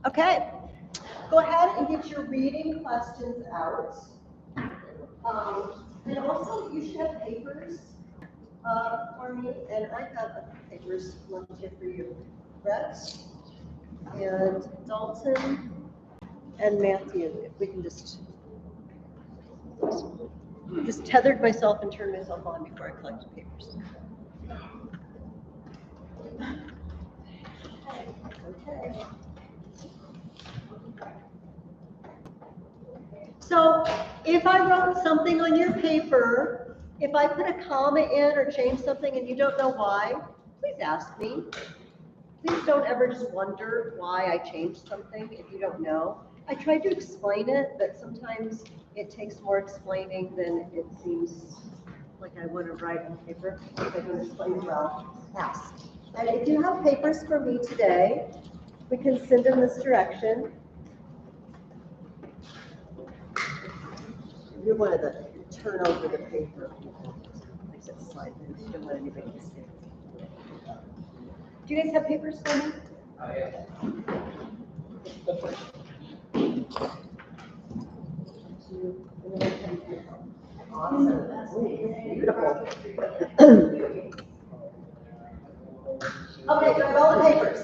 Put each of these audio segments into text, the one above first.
Okay, go ahead and get your reading questions out. And also, you should have papers for me, and I have papers left here for you. Brett and Dalton and Matthew, if we can just tethered myself and turned myself on before I collected papers. Okay. So if I wrote something on your paper, if I put a comma in or change something and you don't know why, please ask me. Please don't ever just wonder why I changed something if you don't know. I tried to explain it, but sometimes it takes more explaining than it seems like I want to write on paper. If I don't explain it well, ask. And if you have papers for me today, we can send in this direction. You're one of the turn over the paper. Makes it slide. You don't want anybody to see it. Do you guys have papers for me? Oh, yeah. Awesome. Beautiful. Okay, so I have all the papers.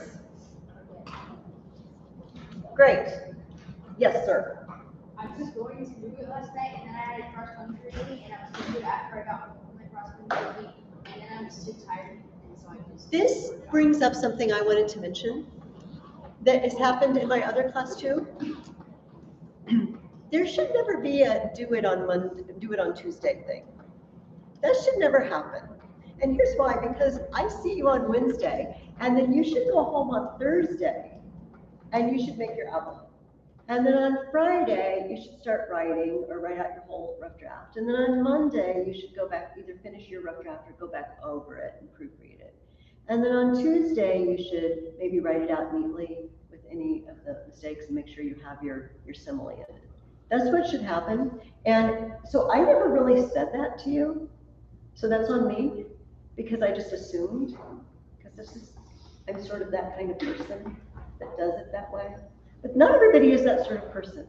Great. Yes, sir. I was just going to do it last night, and then I had a cross country meeting, and I was going to do it after I got home from my cross country meeting, and then I was too tired, and so I just. This brings up something I wanted to mention that has happened in my other class too. There should never be a do it on Monday, do it on Tuesday thing. That should never happen. And here's why, because I see you on Wednesday, and then you should go home on Thursday, and you should make your outline. And then on Friday, you should start writing or write out your whole rough draft. And then on Monday, you should go back, either finish your rough draft or go back over it and proofread it. And then on Tuesday, you should maybe write it out neatly with any of the mistakes and make sure you have your simile in it. That's what should happen. And so I never really said that to you. So that's on me, because I just assumed, because I'm sort of that kind of person that does it that way. But not everybody is that sort of person.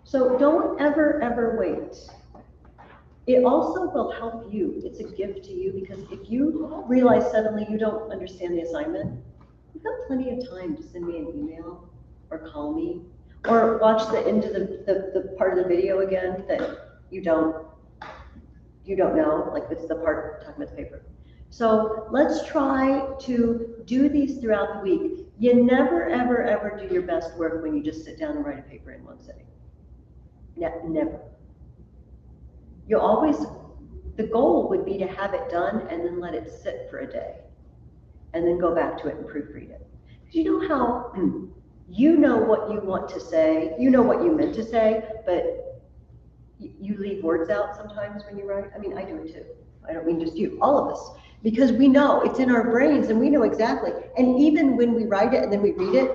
So don't ever wait. It also will help you. It's a gift to you, because if you realize suddenly you don't understand the assignment, you've got plenty of time to send me an email or call me or watch the end of the part of the video again that you don't know, like it's the part talking about the paper. So let's try to do these throughout the week. You never, ever do your best work when you just sit down and write a paper in one sitting. Never. You always, the goal would be to have it done and then let it sit for a day and then go back to it and proofread it. Because you know how, you know what you want to say, you know what you meant to say, but you leave words out sometimes when you write. I mean, I do it too. I don't mean just you, all of us. Because we know, it's in our brains and we know exactly. And even when we write it and then we read it,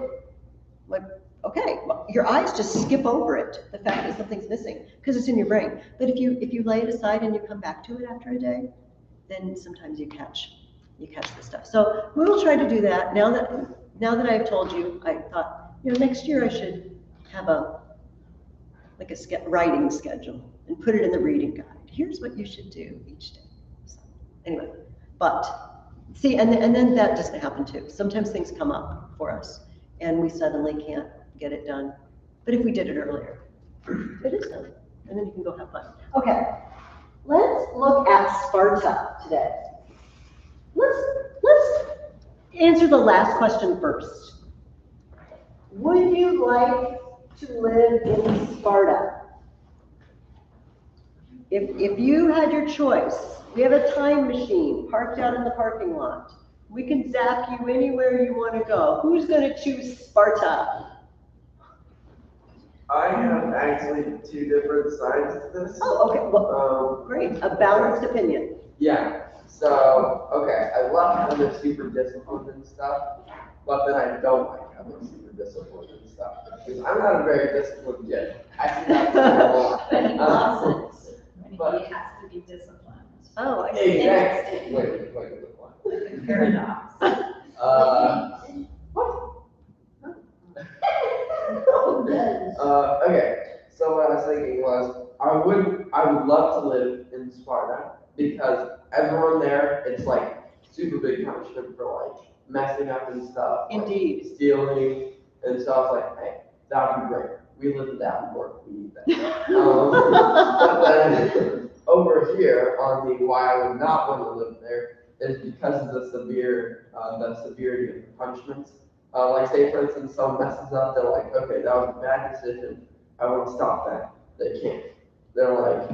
like, okay, well, your eyes just skip over it, the fact that something's missing, because it's in your brain. But if you lay it aside and you come back to it after a day, then sometimes you catch the stuff. So we will try to do that. Now that I've told you, I thought, next year I should have a writing schedule and put it in the reading guide. Here's what you should do each day. So anyway, but see, and then that doesn't happen too. Sometimes things come up for us and we suddenly can't get it done. But if we did it earlier, it is done. And then you can go have fun. Okay, let's look at Sparta today. Let's answer the last question first. Would you like to live in Sparta? If you had your choice, we have a time machine parked out in the parking lot. We can zap you anywhere you want to go. Who's going to choose Sparta? I have actually two different sides to this. Oh, okay. Well, great. A balanced opinion. Yeah. So, okay, I love how they're super disciplined and stuff, but then I don't like how they're super disciplined and stuff. Because I'm not a very disciplined kid. Actually, that's a lot. But he loves it. He has to be disciplined. Oh, I see. Exactly. Wait, what? Paradox. What? Okay, so what I was thinking was, I would love to live in Sparta because everyone there, it's like super big punishment for like messing up and stuff. Like, Indeed. stealing, and so I was like, hey, that would be great. We live in Davenport, we need that. But then over here on the why I would not want to live there is because of the severity of the punishments. Like say for instance, someone messes up, they're like, okay, that was a bad decision. I want to stop that. They can't. They're like,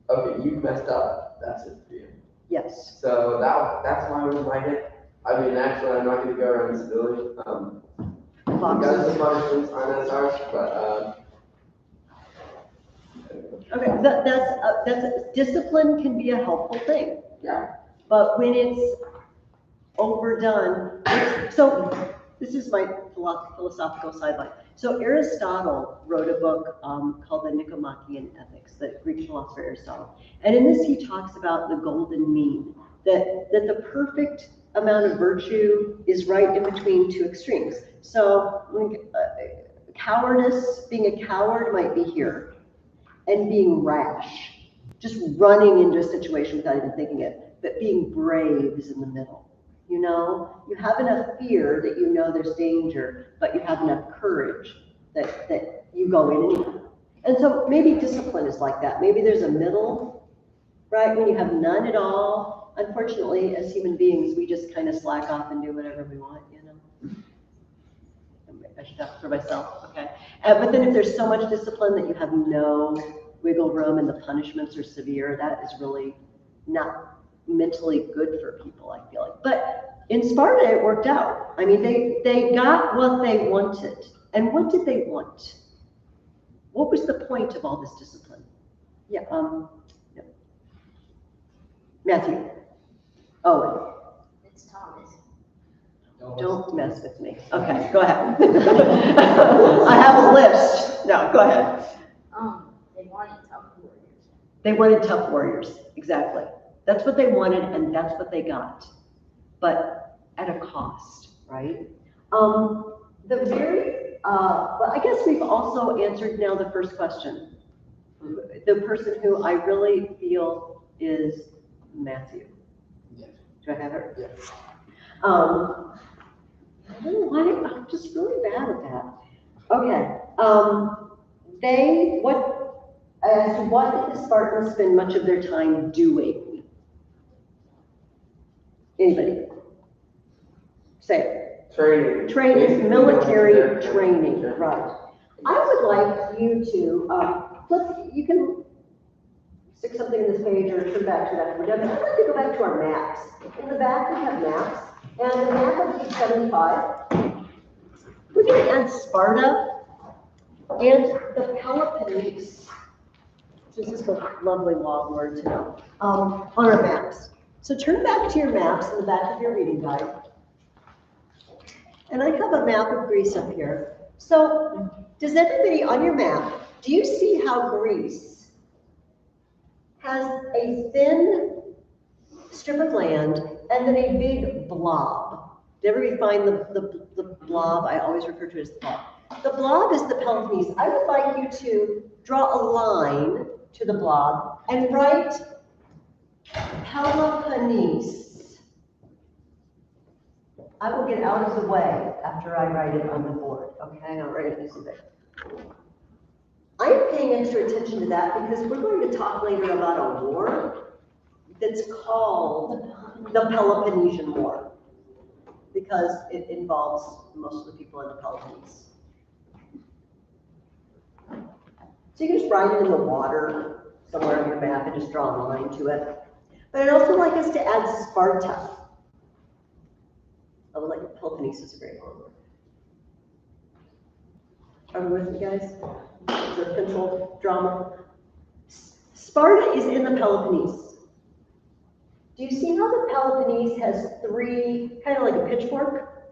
okay, you messed up. That's it for you. Yes. So that's why I would like it. I mean, actually, I'm not going to go around civilian. Because the punishments aren't as harsh, but Okay, that's discipline can be a helpful thing. yeah. But when it's overdone, so this is my philosophical sideline. So Aristotle wrote a book called the Nicomachean Ethics, the Greek philosopher Aristotle. And in this, he talks about the golden mean, that the perfect amount of virtue is right in between two extremes. So cowardice, being a coward might be here, and being rash, just running into a situation without even thinking it, but being brave is in the middle. You know, you have enough fear that you know there's danger, but you have enough courage that you go in anyway. And so maybe discipline is like that. Maybe there's a middle, right? When you have none at all, unfortunately, as human beings, we just kind of slack off and do whatever we want, you know? I should talk for myself, okay? But then if there's so much discipline that you have no wiggle room and the punishments are severe, that is really not mentally good for people, I feel like. But in Sparta, it worked out. I mean, they got what they wanted. And what did they want? What was the point of all this discipline? Yeah, yeah. Matthew. Owen. It's Thomas. Don't mess with me. Okay, go ahead. I have a list. No, go ahead. They wanted tough warriors. They wanted tough warriors, exactly. That's what they wanted, and that's what they got, but at a cost, right? Well, I guess we've also answered now the first question. The person who I really feel is Matthew. Yeah. Do I have it? Yeah. I don't know why, I'm just really bad at that. Okay, what did the Spartans spend much of their time doing? Anybody? Say it. Training. Training, military training, right. I would like you to, you can stick something in this page or turn back to that if we're done. I'd like to go back to our maps. In the back, we have maps, and the map of page 75. We're going to add Sparta and the Peloponnese, which is just a lovely long word to know, on our maps. So turn back to your maps in the back of your reading guide. And I have a map of Greece up here. So does everybody on your map, do you see how Greece has a thin strip of land and then a big blob? Did everybody find the blob? I always refer to it as the blob. The blob is the Peloponnese. I would like you to draw a line to the blob and write Peloponnese. I will get out of the way after I write it on the board, okay? I'll write it this way. I am paying extra attention to that because we're going to talk later about a war that's called the Peloponnesian War because it involves most of the people in the Peloponnese. So you can just write it in the water somewhere on your map and just draw a line to it. But I'd also like us to add Sparta. I would like Peloponnese is a great word. Are we with me, guys? Is there pencil drama? Sparta is in the Peloponnese. Do you see how the Peloponnese has three, kind of like a pitchfork?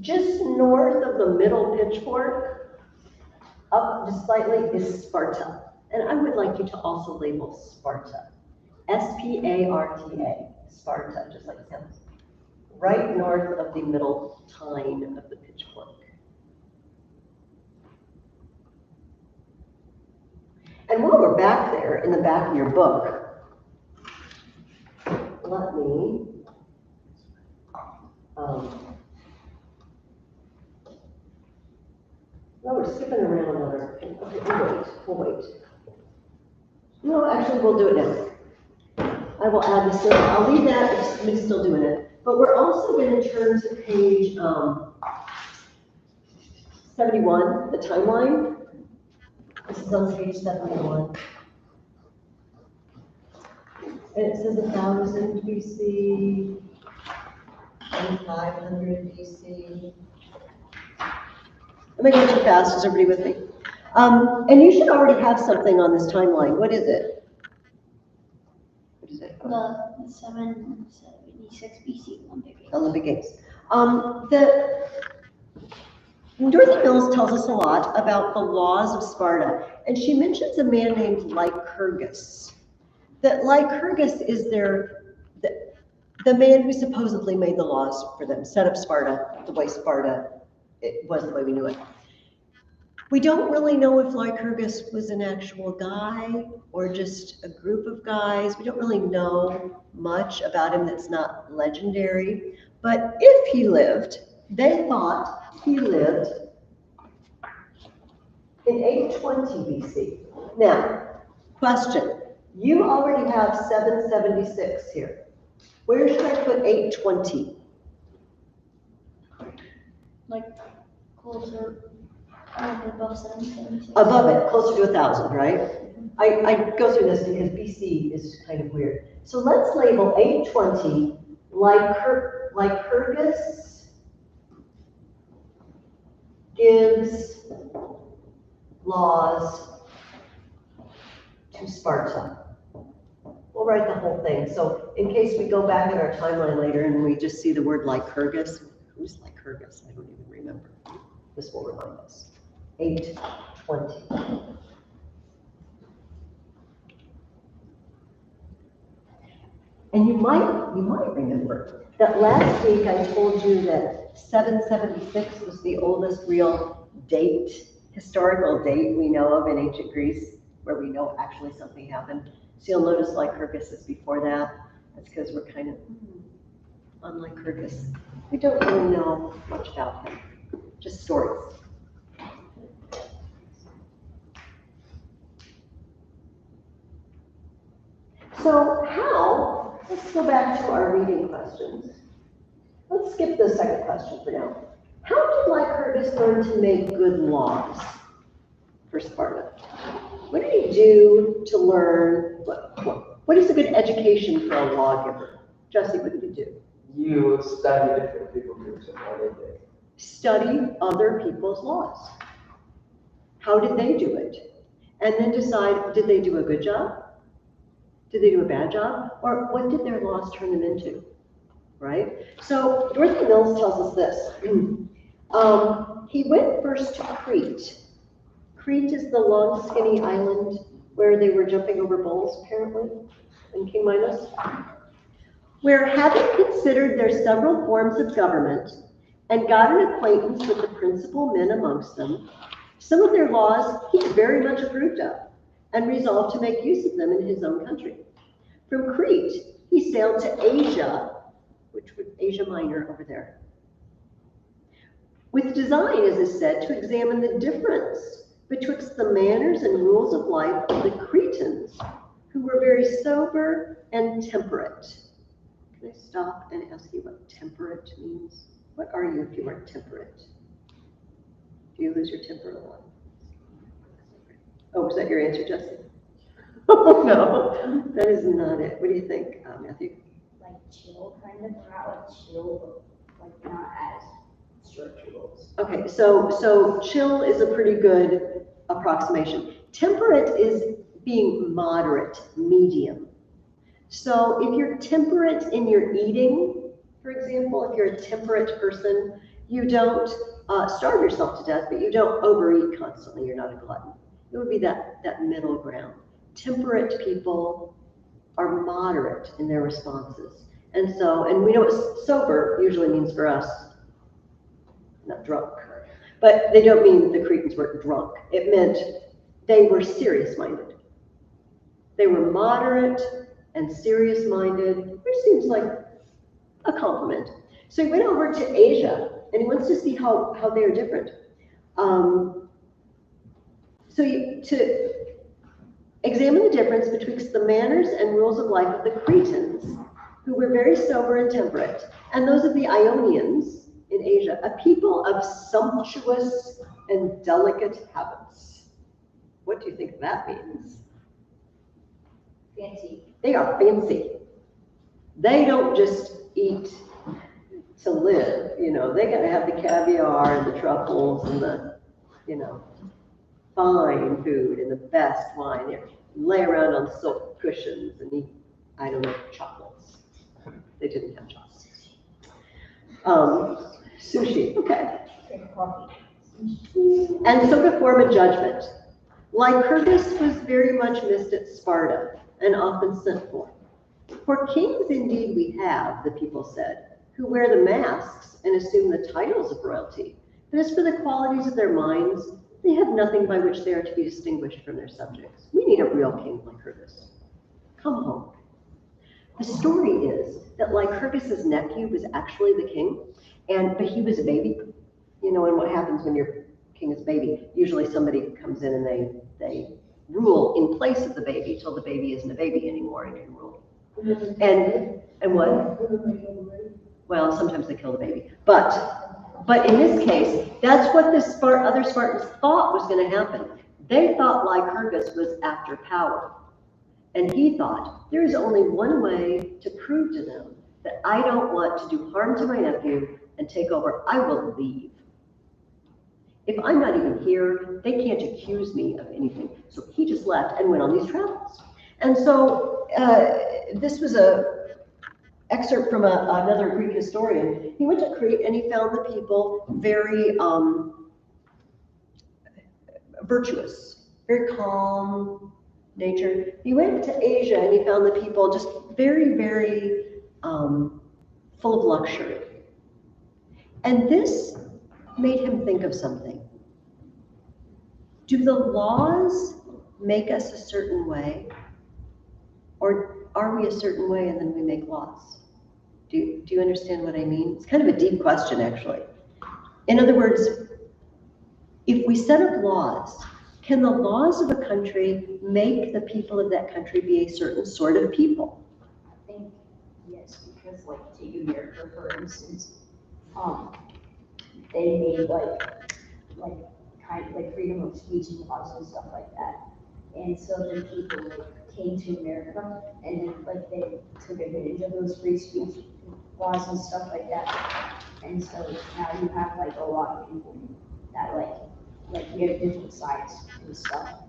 Just north of the middle pitchfork, up just slightly, is Sparta. And I would like you to also label Sparta. S-P-A-R-T-A, Sparta, just like it sounds. Right north of the middle tine of the pitchfork. And while we're back there, in the back of your book, let me, well, we're skipping around on our, okay, we'll wait. No, actually, we'll do it now. I will add this in. I'll leave that if we're still doing it. But we're also going to turn to page 71, the timeline. This is on page 71. And it says 1000 BC, 500 BC. Am I going too fast? Is everybody with me? And you should already have something on this timeline. What is it? What is it? The 776 BC Olympic Games. Olympic Games. Dorothy Mills tells us a lot about the laws of Sparta, and she mentions a man named Lycurgus. That Lycurgus is the man who supposedly made the laws for them, set up Sparta the way Sparta it was the way we knew it. We don't really know if Lycurgus was an actual guy or just a group of guys. We don't really know much about him that's not legendary. But if he lived, they thought he lived in 820 BC. Now, question. You already have 776 here. Where should I put 820? Like closer, above 776. Above it, closer to 1,000, right? I go through this because BC is kind of weird. So let's label 820 Lycurgus gives laws to Sparta. We'll write the whole thing. So in case we go back in our timeline later and we just see the word Lycurgus, who's Lycurgus? I don't even remember. This will remind us. 820. And you might remember that last week I told you that 776 was the oldest real date, historical date we know of in ancient Greece, where we know actually something happened. So you'll notice Lycurgus is before that. That's because we're kind of on Lycurgus. We don't really know much about him, just stories. So how, let's go back to our reading questions. Let's skip the second question for now. How did Lycurgus learn to make good laws for Sparta? What did he do to learn, what is a good education for a lawgiver? Jesse, what did he do? You study different people groups and how they did. Study other people's laws. How did they do it? And then decide, did they do a good job? Did they do a bad job? Or what did their laws turn them into? Right? So Dorothy Mills tells us this. He went first to Crete. Crete is the long, skinny island where they were jumping over bulls, apparently, in King Minos. Where, having considered their several forms of government and got an acquaintance with the principal men amongst them, some of their laws he very much approved of, and resolved to make use of them in his own country. From Crete, he sailed to Asia, which would Asia Minor over there, with design, as is said, to examine the difference betwixt the manners and rules of life of the Cretans, who were very sober and temperate. Can I stop and ask you what temperate means? What are you if you aren't temperate? Do you lose your temper a lot? Oh, was that your answer, Jesse? Oh, no, that is not it. What do you think, Matthew? Like chill, kind of, not like chill, but like not as strict rules. Okay, so chill is a pretty good approximation. Temperate is being moderate, medium. So if you're temperate in your eating, for example, if you're a temperate person, you don't starve yourself to death, but you don't overeat constantly. You're not a glutton. It would be that middle ground. Temperate people are moderate in their responses. And we know what sober usually means for us, not drunk. But they don't mean the Cretans were drunk. It meant they were serious-minded. They were moderate and serious-minded, which seems like a compliment. So he went over to Asia, and he wants to see how they are different. To examine the difference betwixt the manners and rules of life of the Cretans, who were very sober and temperate, and those of the Ionians in Asia, a people of sumptuous and delicate habits. What do you think that means? Fancy. They are fancy. They don't just eat to live, you know, they gotta have the caviar and the truffles and the, you know, fine food and the best wine. They lay around on silk cushions and eat, I don't know, chocolates. They didn't have chocolates. Sushi, okay. Drink coffee. And so to form a judgment. Lycurgus was very much missed at Sparta and often sent for. For kings indeed we have, the people said, who wear the masks and assume the titles of royalty. But as for the qualities of their minds, they have nothing by which they are to be distinguished from their subjects. We need a real king like Lycurgus. Come home. The story is that Lycurgus's nephew was actually the king, but he was a baby. You know, and what happens when your king is a baby? Usually somebody comes in and they rule in place of the baby till the baby isn't a baby anymore and can rule. And what? Well, sometimes they kill the baby. But in this case, that's what the other Spartans thought was going to happen. They thought Lycurgus was after power. And he thought, there is only one way to prove to them that I don't want to do harm to my nephew and take over. I will leave. If I'm not even here, they can't accuse me of anything. So he just left and went on these travels. And so this was a excerpt from another Greek historian. He went to Crete and he found the people very virtuous, very calm nature. He went to Asia and he found the people just very, very full of luxury. And this made him think of something. Do the laws make us a certain way? Or are we a certain way and then we make laws? Do you understand what I mean? It's kind of a deep question, actually. In other words, if we set up laws, can the laws of a country make the people of that country be a certain sort of people? I think yes, because like take America for instance, they made kind of like freedom of speech laws and stuff like that. And so then people like came to America and then like they took advantage of those free speech laws and stuff like that. And so now you have like a lot of people that like we have different sides and stuff.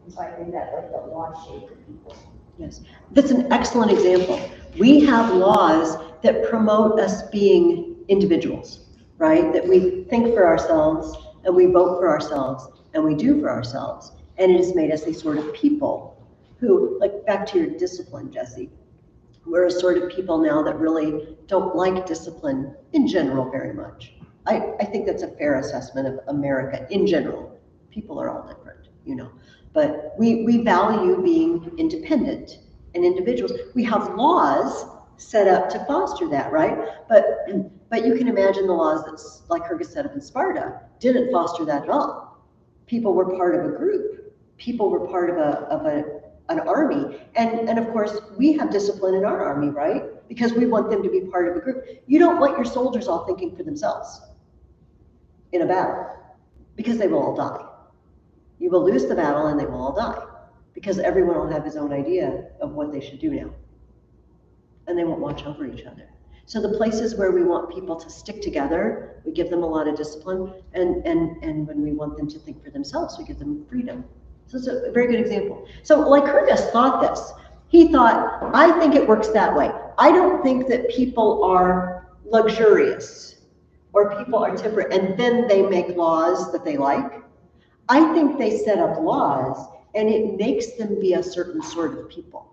And so I think that like the law shaped the people. Yes, that's an excellent example. We have laws that promote us being individuals, right? That we think for ourselves and we vote for ourselves and we do for ourselves. And it has made us a sort of people who, like back to your discipline, Jesse, we're a sort of people now that really don't like discipline in general very much. I think that's a fair assessment of America in general. People are all different, you know, but we value being independent and individuals. We have laws set up to foster that, right? But you can imagine the laws that Lycurgus set up in Sparta didn't foster that at all. People were part of a group. People were part of an army. And of course, we have discipline in our army, right? Because we want them to be part of a group. You don't want your soldiers all thinking for themselves in a battle, because they will all die. You will lose the battle and they will all die, because everyone will have his own idea of what they should do now. And they won't watch over each other. So the places where we want people to stick together, we give them a lot of discipline, and when we want them to think for themselves, we give them freedom. So it's a very good example. So Lycurgus thought this. He thought, I think it works that way. I don't think that people are luxurious or people are temperate and then they make laws that they like. I think they set up laws and it makes them be a certain sort of people.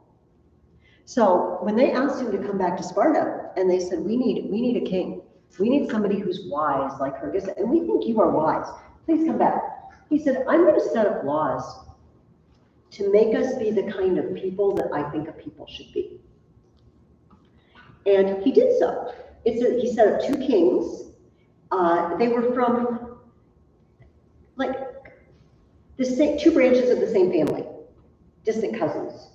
So when they asked him to come back to Sparta and they said, we need a king. We need somebody who's wise like Lycurgus, and we think you are wise. Please come back. He said, I'm going to set up laws to make us be the kind of people that I think a people should be. And he did so. He set up 2 kings. They were from like the same 2 branches of the same family, distant cousins.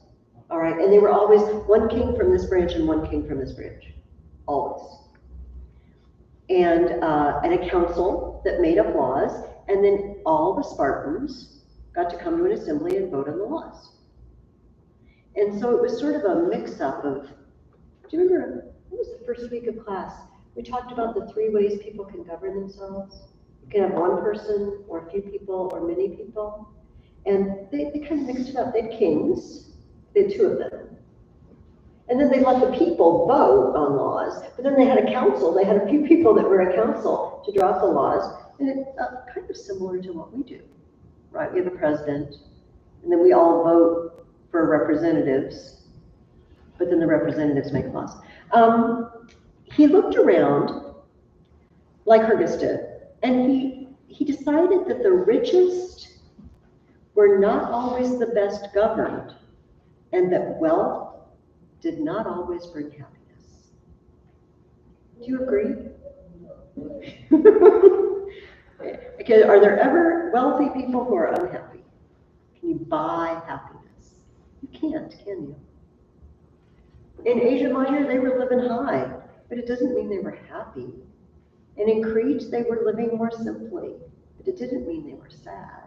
All right, and they were always 1 king from this branch and 1 king from this branch, always. And a council that made up laws, and then all the Spartans got to come to an assembly and vote on the laws. And so it was sort of a mix-up of, do you remember, what was the first week of class? We talked about the 3 ways people can govern themselves. You can have 1 person, or a few people, or many people. And they kind of mixed it up. They had kings, they had 2 of them. And then they let the people vote on laws, but then they had a council. They had a few people that were a council to draw up the laws, and it's kind of similar to what we do, right? We have a president, and then we all vote for representatives, but then the representatives make laws. He looked around, like Hergus did, and he decided that the richest were not always the best governed, and that wealth did not always bring happiness. Do you agree? Okay, are there ever wealthy people who are unhappy? Can you buy happiness? You can't, can you? In Asia Minor, they were living high, but it doesn't mean they were happy. And in Crete, they were living more simply, but it didn't mean they were sad.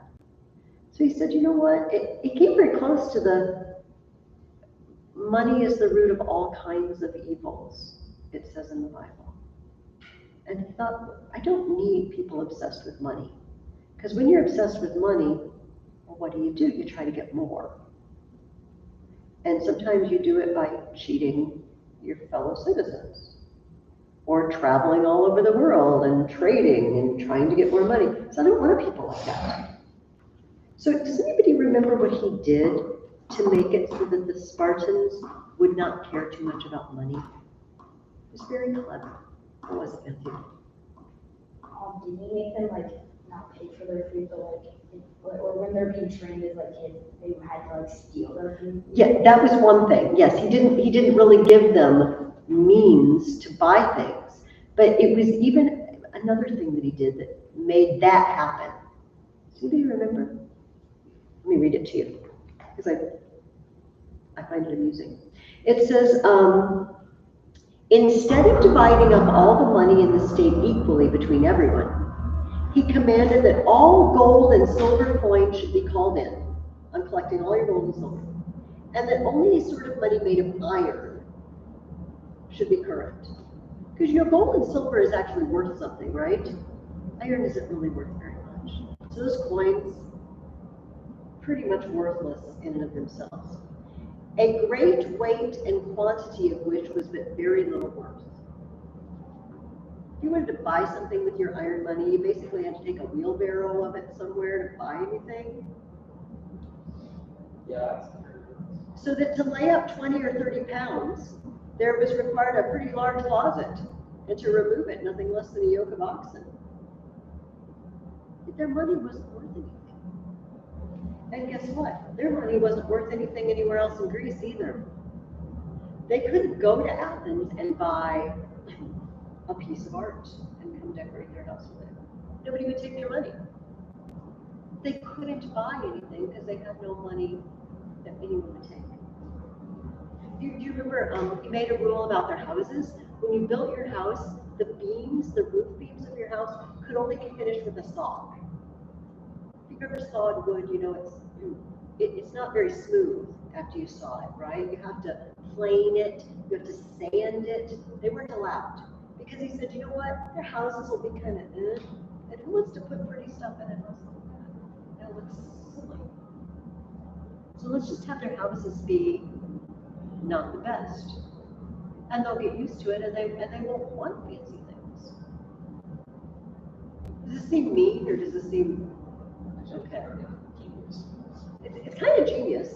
So he said, you know what? It came very close to the money is the root of all kinds of evils, it says in the Bible. And he thought, I don't need people obsessed with money. Because when you're obsessed with money, well, what do? You try to get more. And sometimes you do it by cheating your fellow citizens, or traveling all over the world and trading and trying to get more money. So I don't want people like that. So does anybody remember what he did to make it so that the Spartans would not care too much about money? It was very clever. It wasn't Matthew. Did he make them like not pay for their food, but or when they're being trained as like kids, they had to like steal their food? Yeah, that was one thing. Yes, he didn't really give them means to buy things, but it was even another thing that he did that made that happen. Does anybody remember? Let me read it to you, because I find it amusing. It says, instead of dividing up all the money in the state equally between everyone, he commanded that all gold and silver coins should be called in. I'm collecting all your gold and silver. And that only a sort of money made of iron should be current. Because gold and silver is actually worth something, right? Iron isn't really worth very much. So those coins, pretty much worthless in and of themselves. A great weight and quantity of which was but very little worth. If you wanted to buy something with your iron money, you basically had to take a wheelbarrow of it somewhere to buy anything. Yeah. So that to lay up 20 or 30 pounds, there was required a pretty large closet, and to remove it, nothing less than a yoke of oxen. But their money wasn't worth anything. And guess what? Their money wasn't worth anything anywhere else in Greece either. They couldn't go to Athens and buy a piece of art and come decorate their house with it. Nobody would take their money. They couldn't buy anything because they had no money that anyone would take. Do you remember, he made a rule about their houses? When you built your house, the beams, the roof beams of your house could only be finished with a saw. If you've ever sawed wood, you know it's not very smooth after you saw it, right? You have to plane it, you have to sand it. They weren't allowed. Because he said, you know what? Their houses will be kind of and who wants to put pretty stuff in a house like that? That looks silly. So let's just have their houses be not the best. And they'll get used to it, and they won't want fancy things. Does this seem mean, or does this seem okay? It's kind of genius.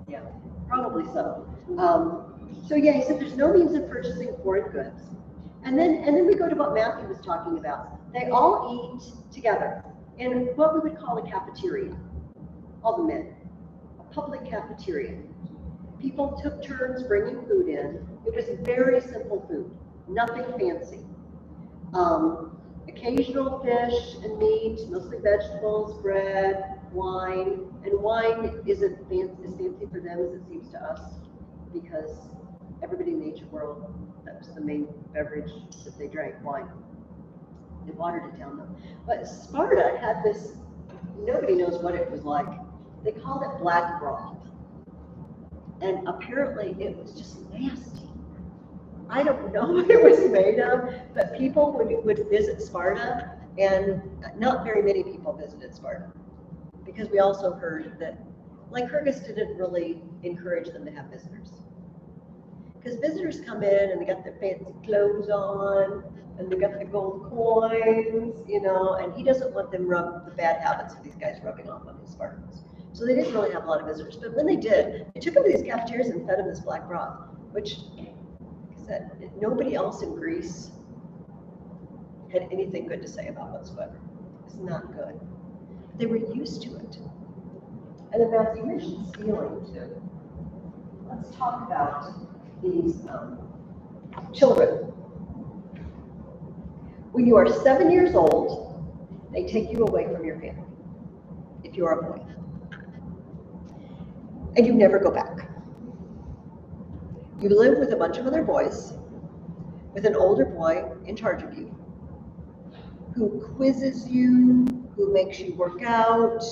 Yeah, probably so. So yeah, he said there's no means of purchasing foreign goods. And then we go to what Matthew was talking about. They all eat together in what we would call a cafeteria, all the men, a public cafeteria. People took turns bringing food in. It was very simple food, nothing fancy. Occasional fish and meat, mostly vegetables, bread, wine. And wine isn't as fancy for them as it seems to us, because everybody in the ancient world, that was the main beverage that they drank, wine. They watered it down though. But Sparta had this, nobody knows what it was like. They called it black broth. And apparently it was just nasty. I don't know what it was made of, but people would visit Sparta, and not very many people visited Sparta, because we also heard that Lycurgus didn't really encourage them to have visitors. Because visitors come in and they got their fancy clothes on, and they got the gold coins, you know, and he doesn't want them rub the bad habits of these guys rubbing off on his Spartans. So they didn't really have a lot of visitors. But when they did, they took them to these cafeterias and fed them this black broth, which, like I said, nobody else in Greece had anything good to say about whatsoever. It's not good. They were used to it. And then Matthew mentioned stealing too. Let's talk about these children. When you are 7 years old, they take you away from your family, if you're a boy. And you never go back. You live with a bunch of other boys, with an older boy in charge of you, who quizzes you, who makes you work out,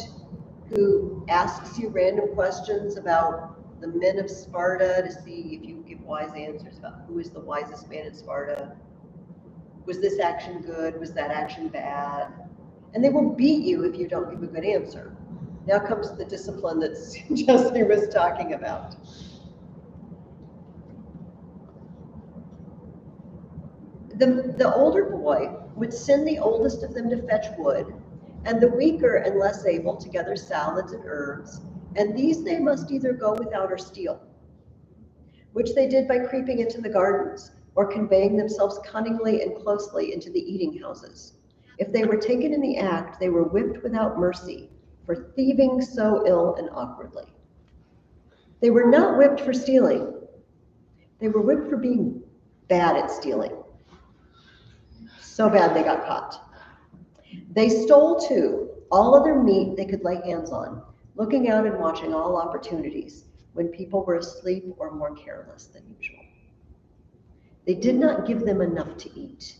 who asks you random questions about the men of Sparta to see if you give wise answers about who is the wisest man in Sparta. Was this action good? Was that action bad? And they will beat you if you don't give a good answer. Now comes the discipline that Jesse was talking about. The older boy would send the oldest of them to fetch wood, and the weaker and less able to gather salads and herbs, and these they must either go without or steal, which they did by creeping into the gardens, or conveying themselves cunningly and closely into the eating houses. If they were taken in the act, they were whipped without mercy, for thieving so ill and awkwardly. They were not whipped for stealing. They were whipped for being bad at stealing. So bad they got caught. They stole too all other meat they could lay hands on, looking out and watching all opportunities when people were asleep or more careless than usual. They did not give them enough to eat.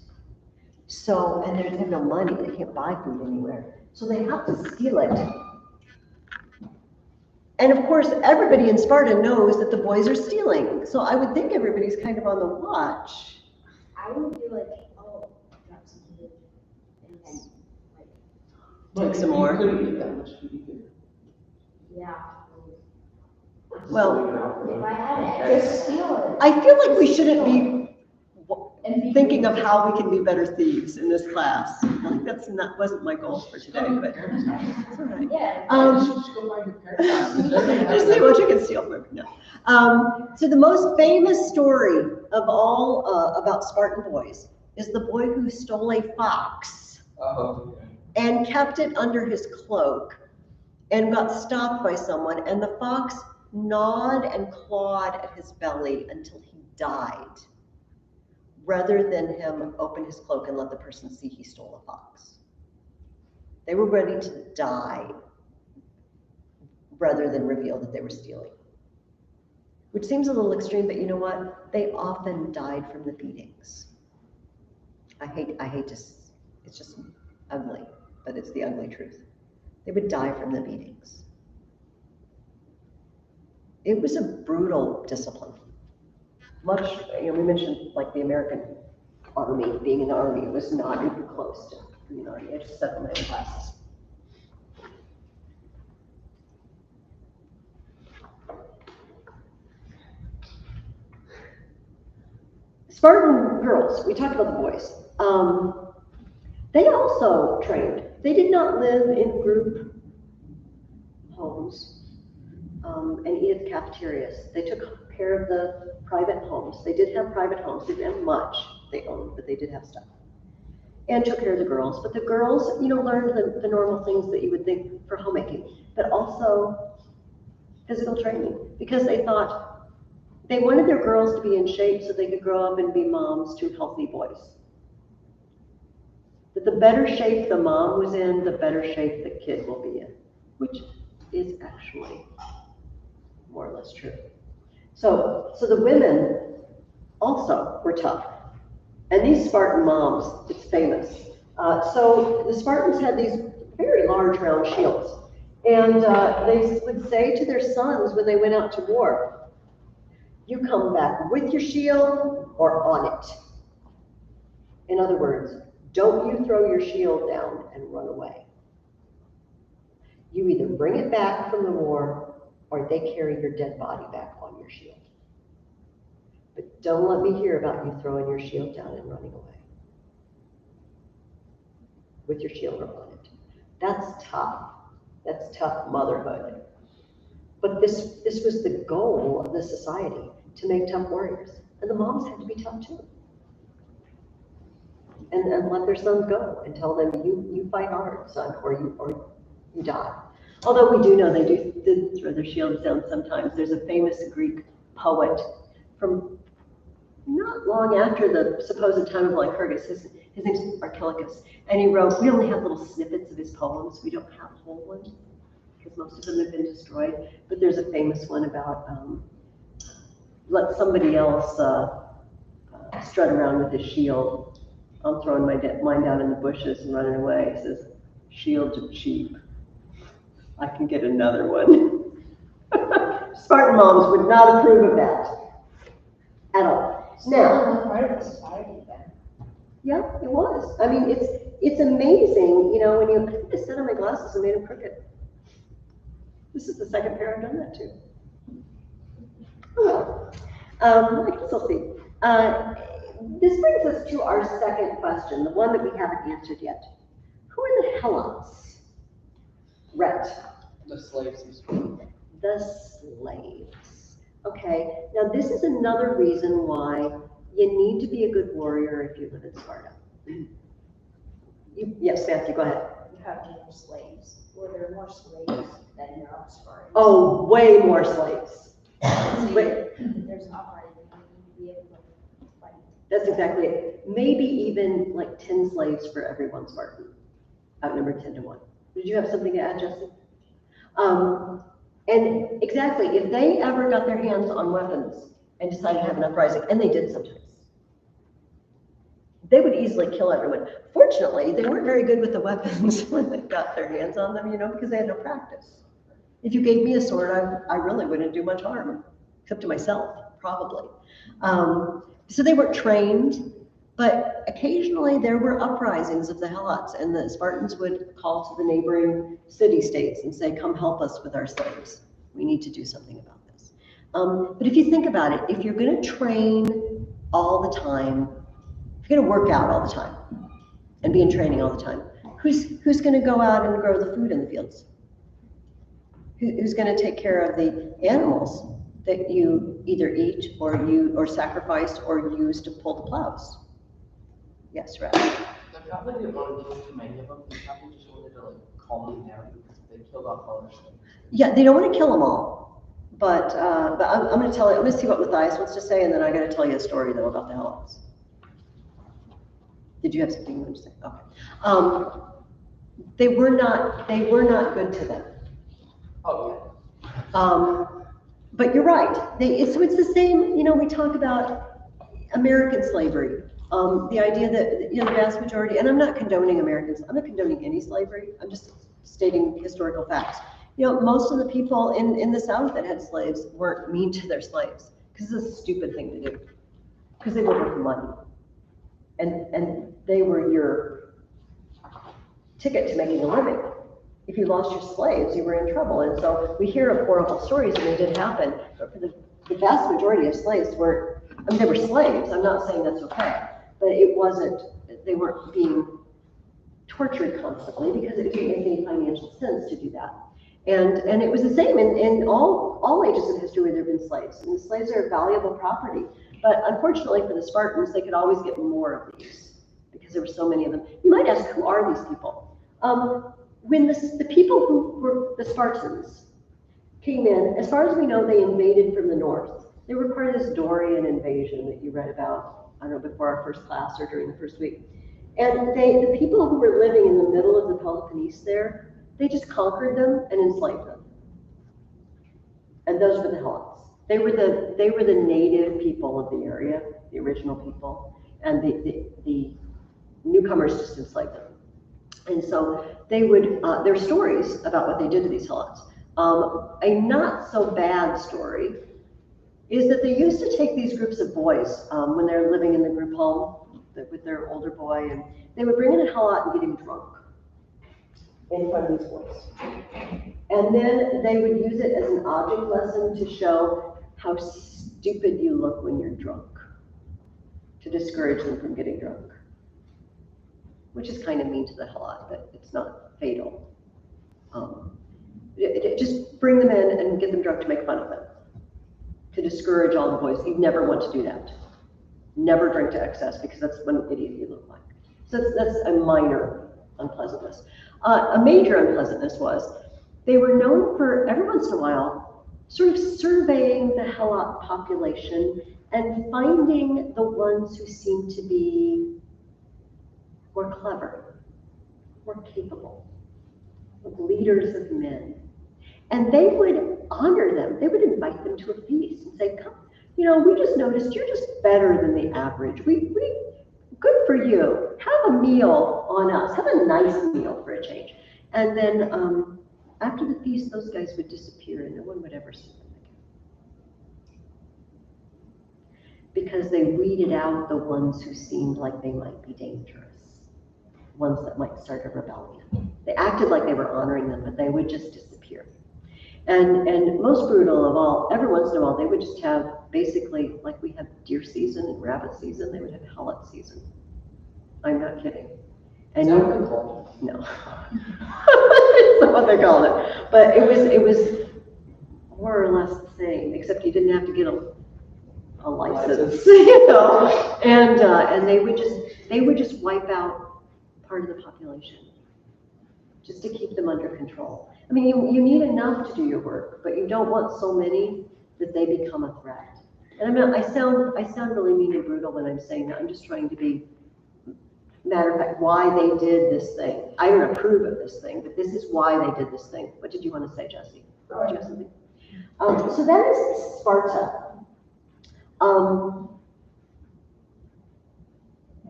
So, and they have no money, they can't buy food anywhere. So they have to steal it. And of course, everybody in Sparta knows that the boys are stealing. So I would think everybody's kind of on the watch. I would be like, oh, drop some food, and then, Take some more. You couldn't get that much food either. yeah. Well, If I had it, just steal it. I feel like we shouldn't be thinking of how we can be better thieves in this class. Like wasn't my goal for today, but it's all right. Yeah. Just say what you can steal from me. No. So the most famous story of all about Spartan boys is the boy who stole a fox and kept it under his cloak and got stopped by someone, and the fox gnawed and clawed at his belly until he died, rather than him open his cloak and let the person see he stole a fox. They were ready to die rather than reveal that they were stealing. Which seems a little extreme, but you know what? They often died from the beatings. I hate to, it's just ugly, but it's the ugly truth. They would die from the beatings. It was a brutal discipline. Much, we mentioned like the American army, being in the army, it was not even close to being in the army. I just said them in classes. Spartan girls, we talked about the boys. They also trained. They did not live in group homes and eat at the cafeterias. They took care of the private homes. They did have private homes, they didn't have much, they owned, but they did have stuff. And took care of the girls. But the girls, learned the normal things that you would think for homemaking, but also physical training, because they thought they wanted their girls to be in shape so they could grow up and be moms to healthy boys. But the better shape the mom was in, the better shape the kid will be in, which is actually more or less true. So the women also were tough. And these Spartan moms, it's famous. So the Spartans had these very large round shields. And they would say to their sons when they went out to war, you come back with your shield or on it. In other words, don't you throw your shield down and run away. You either bring it back from the war or they carry your dead body back on your shield. But don't let me hear about you throwing your shield down and running away with your shield on it. That's tough. That's tough motherhood. But this was the goal of the society, to make tough warriors. And the moms had to be tough too. And let their sons go and tell them, you fight hard, son, or you die. Although we do know they did throw their shields down sometimes. There's a famous Greek poet from not long after the supposed time of Lycurgus. His name's Archilochus, and he wrote, we only have little snippets of his poems. We don't have whole ones, because most of them have been destroyed. But there's a famous one about let somebody else strut around with his shield. I'm throwing mine down in the bushes and running away. He says, shields are cheap. I can get another one. Spartan moms would not approve of that at all. Now, part of the society then. yeah, it was. I mean, it's amazing, when I think I set on my glasses and made them crooked. This is the second pair I've done that to. Oh, I can still see. This brings us to our second question, the one that we haven't answered yet. Who are the Helots? Rhett. The slaves. The slaves. Okay, now this is another reason why you need to be a good warrior if you live in Sparta. Yes, Matthew, go ahead. You have to have slaves. Were there more slaves than there are Spartans? Oh, way more slaves. Wait. There's an uprising. You need to be able to fight. That's exactly it. Maybe even like 10 slaves for every one Spartan. Outnumbered 10 to 1. Did you have something to add, Jesse? And exactly, if they ever got their hands on weapons and decided to have an uprising, and they did sometimes, they would easily kill everyone. Fortunately, they weren't very good with the weapons when they got their hands on them, because they had no practice. If you gave me a sword, I really wouldn't do much harm, except to myself, probably. So they weren't trained, but occasionally there were uprisings of the Helots, and the Spartans would call to the neighboring city-states and say, come help us with our slaves. We need to do something about this. But if you think about it, if you're going to train all the time, if you're going to work out all the time and be in training all the time, who's going to go out and grow the food in the fields? Who's going to take care of the animals that you either eat or sacrifice or use to pull the plows? Yes, right. They probably didn't want to kill too many of them. They probably just wanted to calm them down because they killed off others. Yeah, they don't want to kill them all, but I'm going to tell you. I'm going to see what Matthias wants to say, and then I got to tell you a story though about the Helots. Did you have something you wanted to say? Okay. They were not good to them. Oh But you're right. It's the same. We talk about American slavery. The idea that the vast majority, and I'm not condoning Americans. I'm not condoning any slavery. I'm just stating historical facts. Most of the people in the South that had slaves weren't mean to their slaves, because it's a stupid thing to do. Because they were worth money, and they were your ticket to making a living. If you lost your slaves, you were in trouble. And so we hear of horrible stories, and they did happen. But for the vast majority of slaves weren't. I mean, they were slaves. I'm not saying that's okay, but it wasn't. They weren't being tortured constantly because it didn't make any financial sense to do that. And it was the same in all ages of history where there have been slaves. And the slaves are valuable property. But unfortunately for the Spartans, they could always get more of these because there were so many of them. You might ask, who are these people? When the people who were the Spartans came in, as far as we know, they invaded from the north. They were part of this Dorian invasion that you read about, I don't know, before our first class or during the first week. And the people who were living in the middle of the Peloponnese there, they just conquered them and enslaved them. And those were the Helots. They were the native people of the area, the original people, and the newcomers just enslaved them. And so they would, there are stories about what they did to these Helots. A not so bad story is that they used to take these groups of boys when they're living in the group home with their older boy, and they would bring in a Helot and get him drunk in front of these boys. And then they would use it as an object lesson to show how stupid you look when you're drunk, to discourage them from getting drunk, which is kind of mean to the Helot, but it's not fatal. Just bring them in and get them drunk to make fun of them, to discourage all the boys. You never want to do that. Never drink to excess, because that's what an idiot you look like. So that's a minor unpleasantness. A major unpleasantness was they were known for, every once in a while, sort of surveying the Helot population and finding the ones who seemed to be more clever, more capable, leaders of men. And they would honor them. They would invite them to a feast and say, come, we just noticed you're just better than the average. Good for you. Have a meal on us. Have a nice meal for a change. And then after the feast, those guys would disappear and no one would ever see them again. Because they weeded out the ones who seemed like they might be dangerous, ones that might start a rebellion. They acted like they were honoring them, but they would just disappear. And most brutal of all, every once in a while, they would just have basically, like we have deer season and rabbit season, they would have Helot season. I'm not kidding. And Is that what they call no, it's not what they called it. But it was more or less the same, except you didn't have to get a license, And they would just wipe out part of the population, just to keep them under control. I mean, you need enough to do your work, but you don't want so many that they become a threat. And I sound really mean and brutal when I'm saying that. I'm just trying to be, matter of fact, why they did this thing. I don't approve of this thing, but this is why they did this thing. What did you want to say, Jesse? Did you have something? So that is Sparta.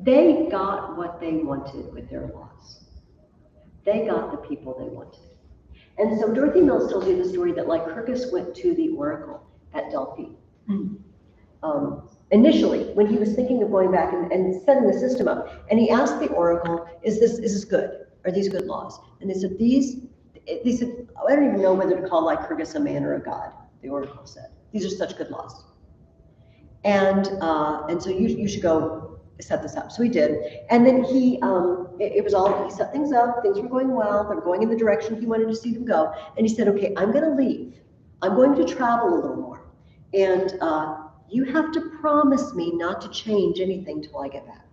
They got what they wanted with their laws. They got the people they wanted. And so Dorothy Mills tells you the story that Lycurgus went to the oracle at Delphi. Initially, when he was thinking of going back and setting the system up, and he asked the oracle, is this good? Are these good laws? And they said, they said, I don't even know whether to call Lycurgus a man or a god, the oracle said. These are such good laws. And so you should go set this up. So he did. And then he set things up, things were going well, they were going in the direction he wanted to see them go. And he said, okay, I'm gonna leave. I'm going to travel a little more. And you have to promise me not to change anything till I get back.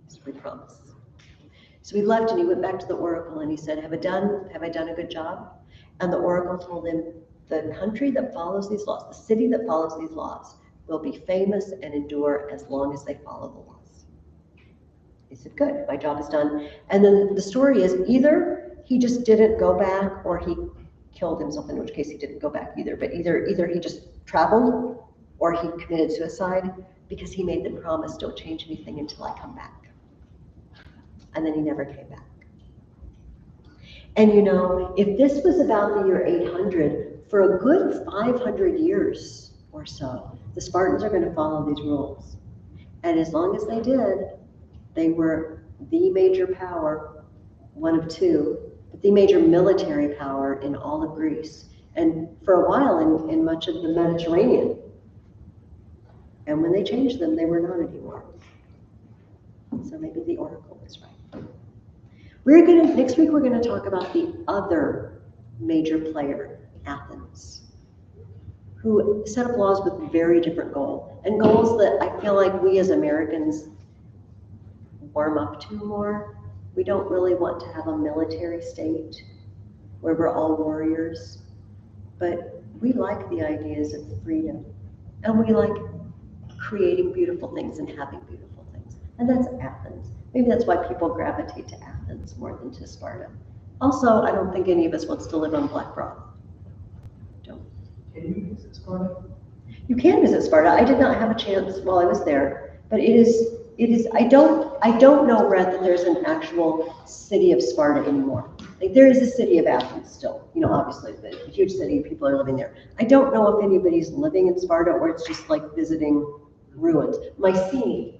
So we promised. So he left and he went back to the oracle and he said, have I done a good job? And the oracle told him, the country that follows these laws, the city that follows these laws, will be famous and endure as long as they follow the laws. He said, good, my job is done. And then the story is either he just didn't go back or he killed himself, in which case he didn't go back either. But either he just traveled or he committed suicide because he made them promise, don't change anything until I come back. And then he never came back. And if this was about the year 800, for a good 500 years or so, the Spartans are going to follow these rules. And as long as they did, they were the major power, one of two, but the major military power in all of Greece. And for a while in much of the Mediterranean. And when they changed them, they were not anymore. So maybe the oracle was right. Next week we're going to talk about the other major player, Athens. who set up laws with very different goals, and goals that I feel like we as Americans warm up to more. We don't really want to have a military state where we're all warriors, but we like the ideas of freedom, and we like creating beautiful things and having beautiful things. And that's Athens. Maybe that's why people gravitate to Athens more than to Sparta. Also, I don't think any of us wants to live on black rock. Don't. Can you visit Sparta? You can visit Sparta. I did not have a chance while I was there, but it is, I don't know, Brett, that there's an actual city of Sparta anymore. Like, there is a city of Athens still, you know, obviously, the huge city, people are living there. I don't know if anybody's living in Sparta or it's just like visiting ruins. Mycenae,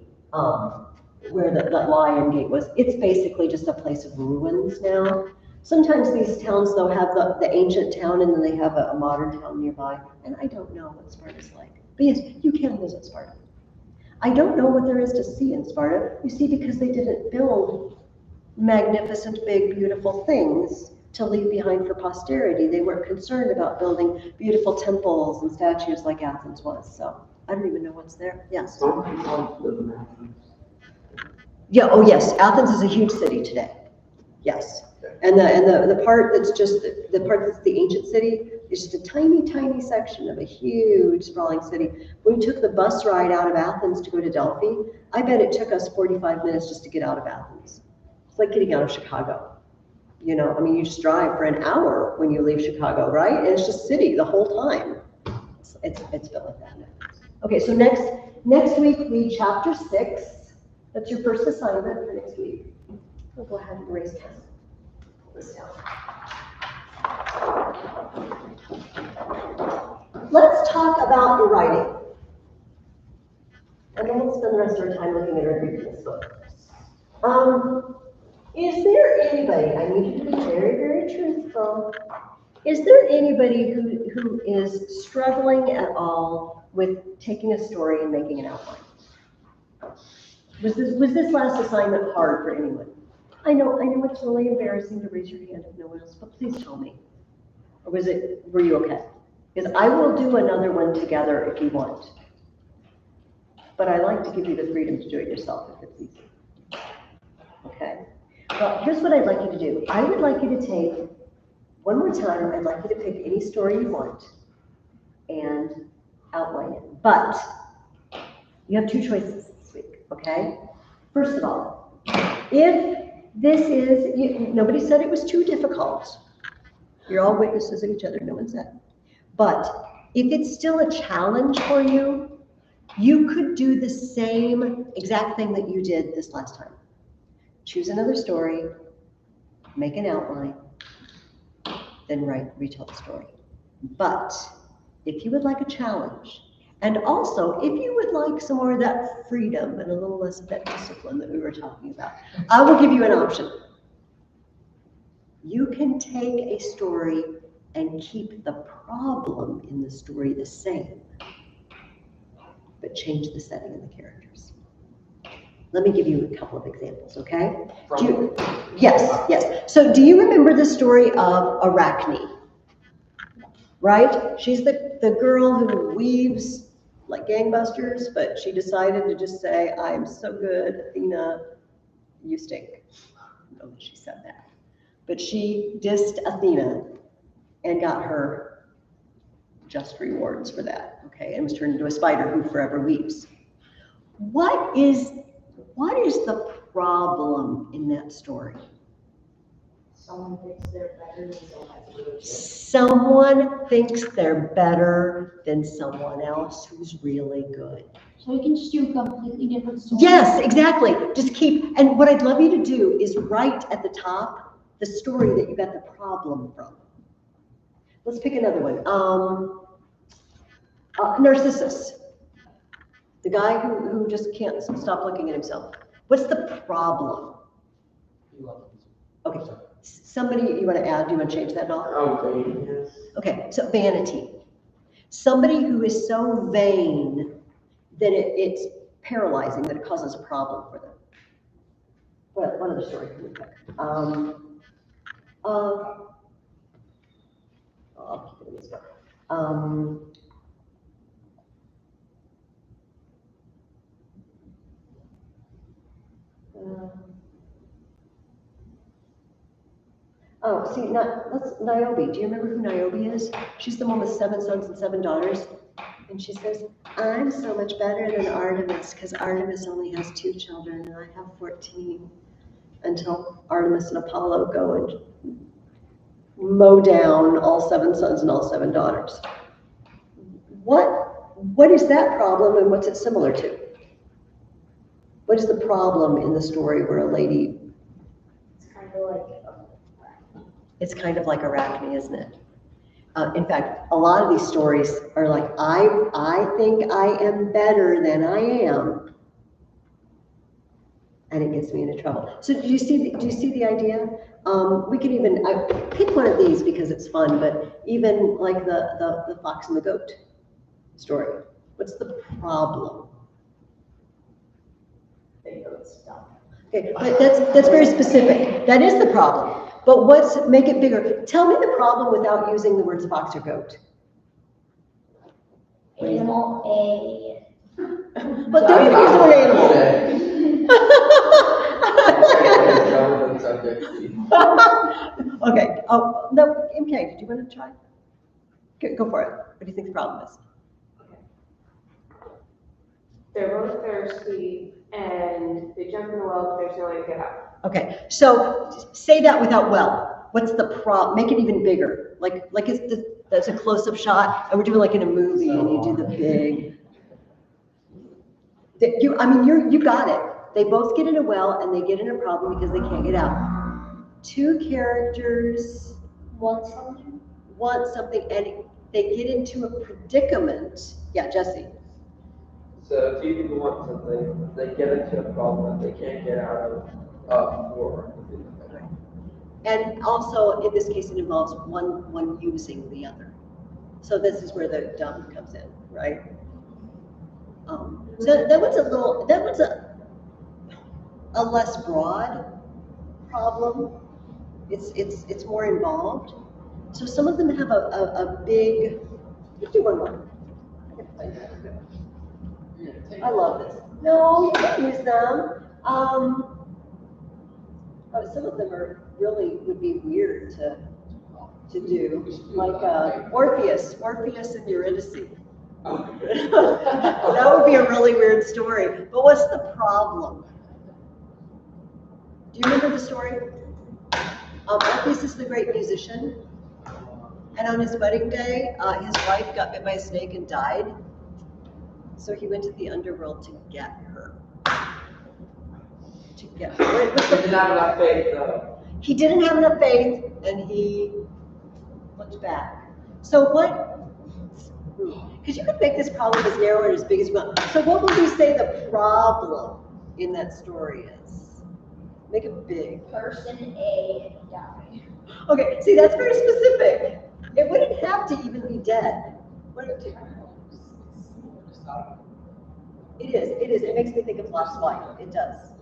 where that lion gate was, it's basically just a place of ruins now. Sometimes these towns, though, have the ancient town and then they have a modern town nearby, and I don't know what Sparta's like. But yes, you can visit Sparta. I don't know what there is to see in Sparta, you see, because they didn't build magnificent, big, beautiful things to leave behind for posterity. They weren't concerned about building beautiful temples and statues like Athens was, so I don't even know what's there. Yes? Don't people live in Athens? Yeah, oh yes, Athens is a huge city today. Yes. And the part that's just, the part that's the ancient city is just a tiny, tiny section of a huge sprawling city. We took the bus ride out of Athens to go to Delphi. I bet it took us 45 minutes just to get out of Athens. It's like getting out of Chicago. You know, I mean, you just drive for an hour when you leave Chicago, right? And it's just city the whole time. It's filled with that. Okay, so next week, read chapter 6. That's your first assignment for next week. We'll go ahead and erase this. Pull this down. Let's talk about your writing. And then we'll spend the rest of our time looking at our previous book. Is there anybody, I need you to be very, very truthful. Is there anybody who is struggling at all with taking a story and making an outline? Was this last assignment hard for anyone? I know it's really embarrassing to raise your hand if no one else, but please tell me. Or were you okay? Because I will do another one together if you want. But I like to give you the freedom to do it yourself if it's easy. Okay? Well, here's what I'd like you to do. I would like you to take, one more time, I'd like you to pick any story you want and outline it. But you have 2 choices this week, okay? First of all, if this is, nobody said it was too difficult. You're all witnesses of each other, no one said. But if it's still a challenge for you, you could do the same exact thing that you did this last time. Choose another story, make an outline, then retell the story. But if you would like a challenge, and also if you would like some more of that freedom and a little less of that discipline that we were talking about, I will give you an option. You can take a story and keep the problem in the story the same, but change the setting and the characters. Let me give you a couple of examples, okay? Yes. So do you remember the story of Arachne? Right? She's the girl who weaves like gangbusters, but she decided to just say, I'm so good, Athena, you stink. I don't know that she said that. But she dissed Athena and got her just rewards for that, okay? And was turned into a spider who forever weeps. What is the problem in that story? Someone thinks they're better than someone. Someone thinks they're better than someone else who's really good. So we can just do a completely different story. Yes, exactly. Just keep, and what I'd love you to do is write at the top the story that you got the problem from. Let's pick another one. Narcissus. The guy who just can't stop looking at himself. What's the problem? Okay, somebody you want to add? Do you want to change that at all? Oh, yes. Okay, so vanity. Somebody who is so vain that it's paralyzing, that it causes a problem for them. What other story can we pick? I'll keep it in this book. Oh, see, let's Niobe. Do you remember who Niobe is? She's the one with 7 sons and 7 daughters. And she says, I'm so much better than Artemis because Artemis only has 2 children and I have 14. Until Artemis and Apollo go and mow down all 7 sons and all 7 daughters. What is that problem and what's it similar to? What is the problem in the story where a lady... It's kind of like Arachne, isn't it? In fact, a lot of these stories are like, I think I am better than I am. And it gets me into trouble. So do you see the idea? We can even pick one of these because it's fun, but even like the fox and the goat story. What's the problem? The goat's dumb. Okay, but that's very specific. That is the problem. But make it bigger? Tell me the problem without using the words fox or goat. Animal A. But then you use the word animal. Okay. Oh no, MK, did you want to try? Go for it. What do you think the problem is? They're both thirsty and they jump in the well, but there's no way to get out. Okay, so say that without well. What's the problem? Make it even bigger. Like that's a close-up shot, and we're doing like in a movie, and you do the big. You got it. They both get in a well, and they get in a problem because they can't get out. 2 characters want something, and they get into a predicament. Yeah, Jesse. So 2 people want something, they get into a problem that they can't get out of war. And also, in this case, it involves one using the other. So this is where the dumb comes in, right? So that one's a less broad problem. It's more involved. So some of them have a big. Let's do one more. I love this. No, you can use them. Some of them would be weird to do, like Orpheus and Eurydice. That would be a really weird story. But what's the problem? Do you remember the story? Orpheus is the great musician, and on his wedding day, his wife got bit by a snake and died. So he went to the underworld to get her. He didn't have enough faith, though. He didn't have enough faith, and he looked back. So what? Because you could make this problem as narrow and as big as you want. So what would you say the problem in that story is? Make it big. Person A died. Okay, see, that's very specific. It wouldn't have to even be dead. What do you do? It is. It makes me think of Last Flight. It does.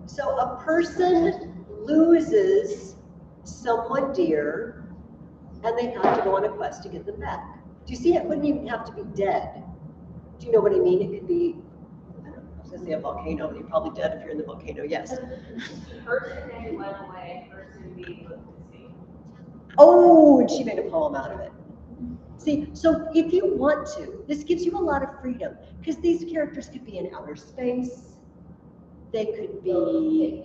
So a person loses someone dear, and they have to go on a quest to get them back. Do you see? It wouldn't even have to be dead. Do you know what I mean? It could be, I don't know, I was going to say a volcano. You're probably dead if you're in the volcano, yes. Person A went away, person B looked to see. Oh, and she made a poem out of it. See, so if you want to, this gives you a lot of freedom, because these characters could be in outer space. They could be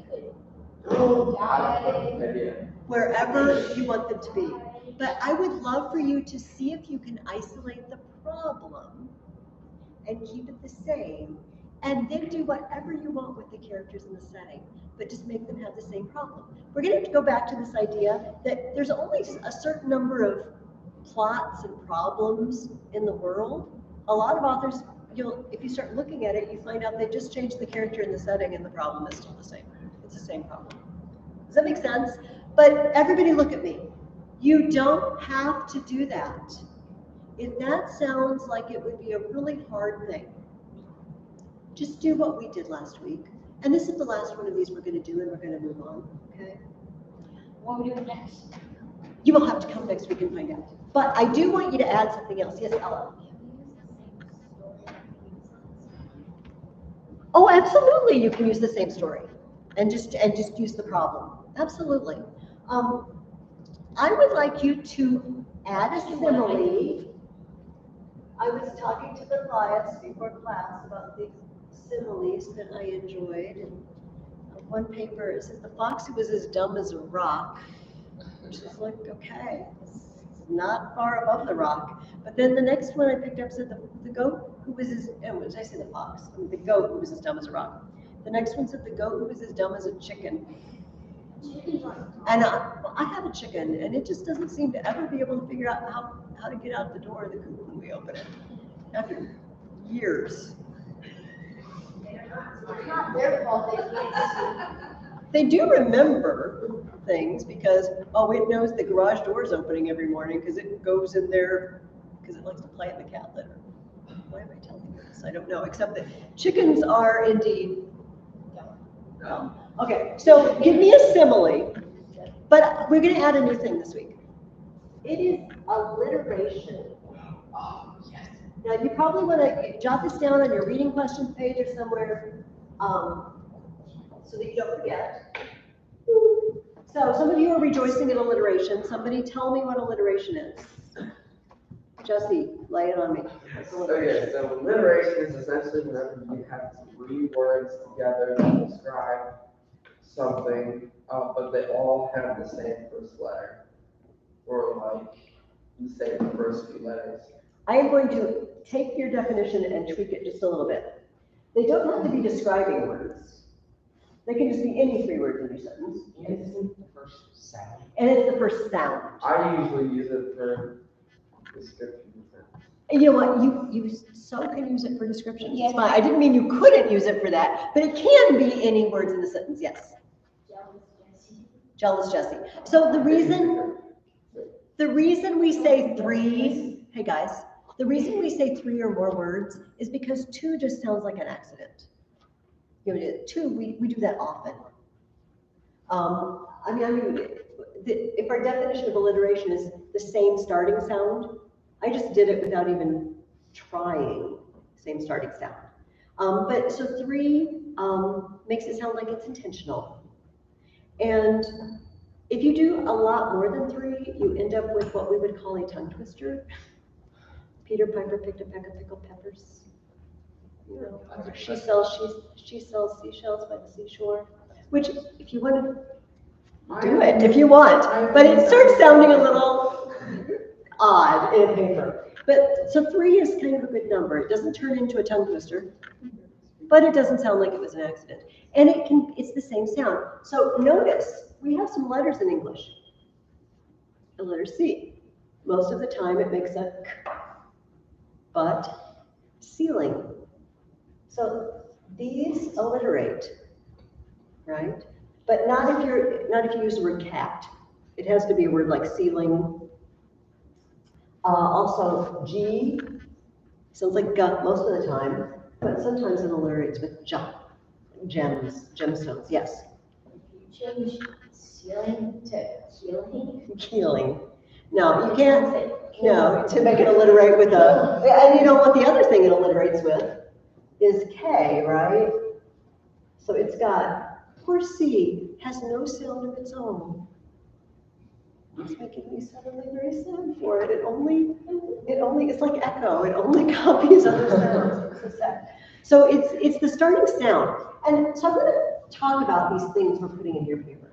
wherever you want them to be. But I would love for you to see if you can isolate the problem and keep it the same, and then do whatever you want with the characters in the setting, but just make them have the same problem. We're going to go back to this idea that there's only a certain number of plots and problems in the world. A lot of authors, if you start looking at it, you find out they just changed the character in the setting and the problem is still the same. It's the same problem. Does that make sense? But everybody look at me. You don't have to do that. If that sounds like it would be a really hard thing, just do what we did last week. And this is the last one of these we're going to do, and we're going to move on, okay? What are we doing next? You will have to come next week and find out. But I do want you to add something else. Yes, Ella? Oh, absolutely, you can use the same story and just use the problem. Absolutely. I would like you to add a simile. I was talking to the class before class about the similes that I enjoyed. And one paper, it says the fox who was as dumb as a rock, which is like, okay, it's not far above the rock. But then the next one I picked up said the goat who was as, what did I say, the fox? The goat who was as dumb as a rock. The next one said the goat who was as dumb as a chicken. And I have a chicken, and it just doesn't seem to ever be able to figure out how to get out the door of the coop when we open it, after years. It's not their fault, they can't They do remember things because, oh, it knows the garage door is opening every morning because it goes in there, because it likes to play in the cat litter. Why am I telling you this? I don't know, except that chickens are indeed dumb. Okay, so give me a simile, but we're going to add a new thing this week. It is alliteration. Oh, yes. Now, you probably want to jot this down on your reading questions page or somewhere, so that you don't forget. So some of you are rejoicing in alliteration. Somebody tell me what alliteration is. Jesse, lay it on me. What's alliteration? Okay, so alliteration is essentially whenever you have three words together to describe something, but they all have the same first letter, or like the same first few letters. I am going to take your definition and tweak it just a little bit. They don't have to be describing words. They can just be any three words in your sentence. And it's the first sound. And it's the first sound. I usually use it for description. And you know what? You so can use it for description. It's fine. I didn't mean you couldn't use it for that, but it can be any words in the sentence. Yes. Jealous Jesse. So the reason we say three, hey guys, the reason we say three or more words is because two just sounds like an accident. You know, two, we do that often. If our definition of alliteration is the same starting sound, I just did it without even trying same starting sound. But so three makes it sound like it's intentional. And if you do a lot more than three, you end up with what we would call a tongue twister. Peter Piper picked a peck of pickled peppers. You know, she sells seashells by the seashore. Which, if you want to do it, if you want, but it starts sounding a little odd in paper. But so three is kind of a good number. It doesn't turn into a tongue twister, but it doesn't sound like it was an accident. And it's the same sound. So notice, we have some letters in English. The letter C. Most of the time it makes a k, but ceiling. So these alliterate, right? But not if you use the word cat. It has to be a word like ceiling. Also, G sounds like gut most of the time, but sometimes it alliterates with gems, gemstones, yes. Change ceiling to keeling. Keeling. No, you can't, no, to make it alliterate with a, and you know what the other thing it alliterates with is K, right? So it's got, poor C has no sound of its own. It's making me suddenly very sad for it. It only, it's like echo. It only copies other sounds. It's so sad. So it's the starting sound. And so I'm going to talk about these things we're putting in your paper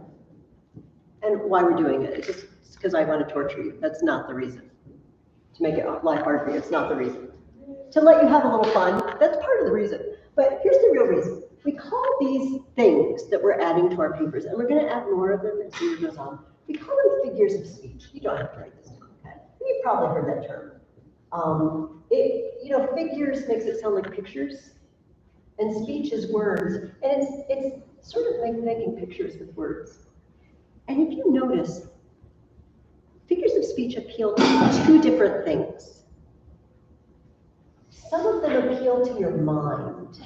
and why we're doing it. It's just because I want to torture you. That's not the reason. To make it life hard for you. It's not the reason. To let you have a little fun. That's part of the reason. But here's the real reason. We call these things that we're adding to our papers, and we're going to add more of them as the year goes on. We call them figures of speech. You don't have to write this down, okay? You've probably heard that term. Figures makes it sound like pictures, and speech is words, and it's sort of like making pictures with words. And if you notice, figures of speech appeal to two different things. Some of them appeal to your mind.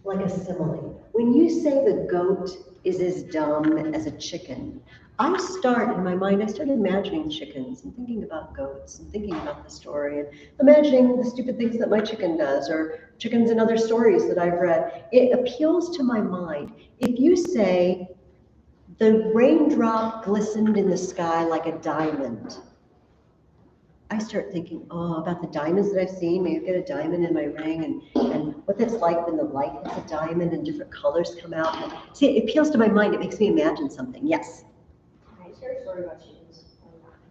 like a simile. When you say the goat is as dumb as a chicken, I start in my mind, I start imagining chickens and thinking about goats and thinking about the story and imagining the stupid things that my chicken does or chickens in other stories that I've read. It appeals to my mind. If you say, the raindrop glistened in the sky like a diamond, I start thinking, oh, about the diamonds that I've seen. Maybe I've got a diamond in my ring and what that's like when the light hits a diamond and different colors come out. And see, it appeals to my mind. It makes me imagine something. Yes? Can I share a story about chickens?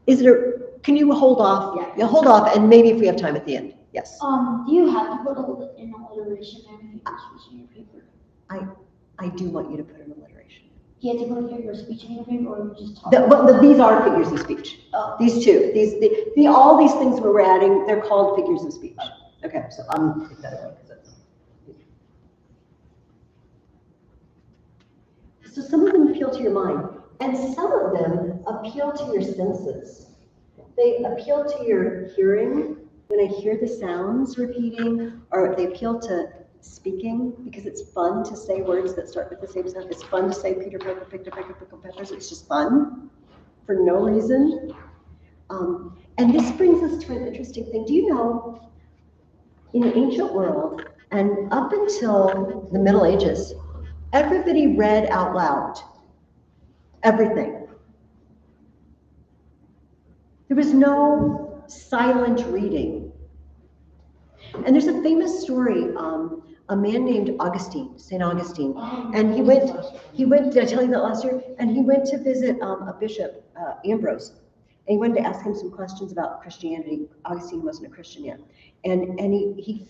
Is there, can you hold off? Yeah. Hold off, and maybe if we have time at the end. Yes. Do you have to put an alliteration there if you're speech in your paper? I do want you to put an alliteration. Do you have to put a figure of speech in your paper, or you just talk? These are figures of speech. Oh. These two. All these things we're adding, they're called figures of speech. Okay, so I'm going to take that away. So some of them appeal to your mind, and some of them appeal to your senses. They appeal to your hearing, when I hear the sounds repeating, or they appeal to speaking, because it's fun to say words that start with the same sound. It's fun to say Peter Piper picked a peck of pickled peppers. It's just fun for no reason. And this brings us to an interesting thing. Do you know, in the ancient world, and up until the Middle Ages, everybody read out loud. Everything. There was no silent reading. And there's a famous story, a man named Augustine, St. Augustine, and he went, did I tell you that last year? And he went to visit a bishop, Ambrose, and he wanted to ask him some questions about Christianity. Augustine wasn't a Christian yet. And he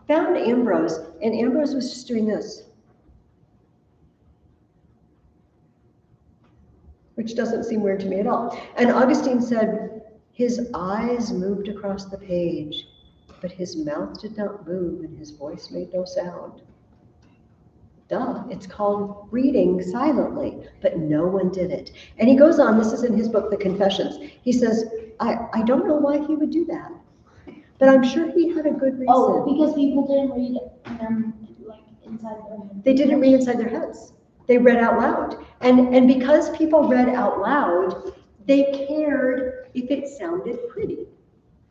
found Ambrose, and Ambrose was just doing this, which doesn't seem weird to me at all. And Augustine said, his eyes moved across the page, but his mouth did not move and his voice made no sound. Duh, it's called reading silently, but no one did it. And he goes on, this is in his book, The Confessions. He says, I don't know why he would do that, but I'm sure he had a good reason. Oh, because people didn't read them like inside their head. They didn't read inside their heads. They read out loud. And because people read out loud, they cared if it sounded pretty.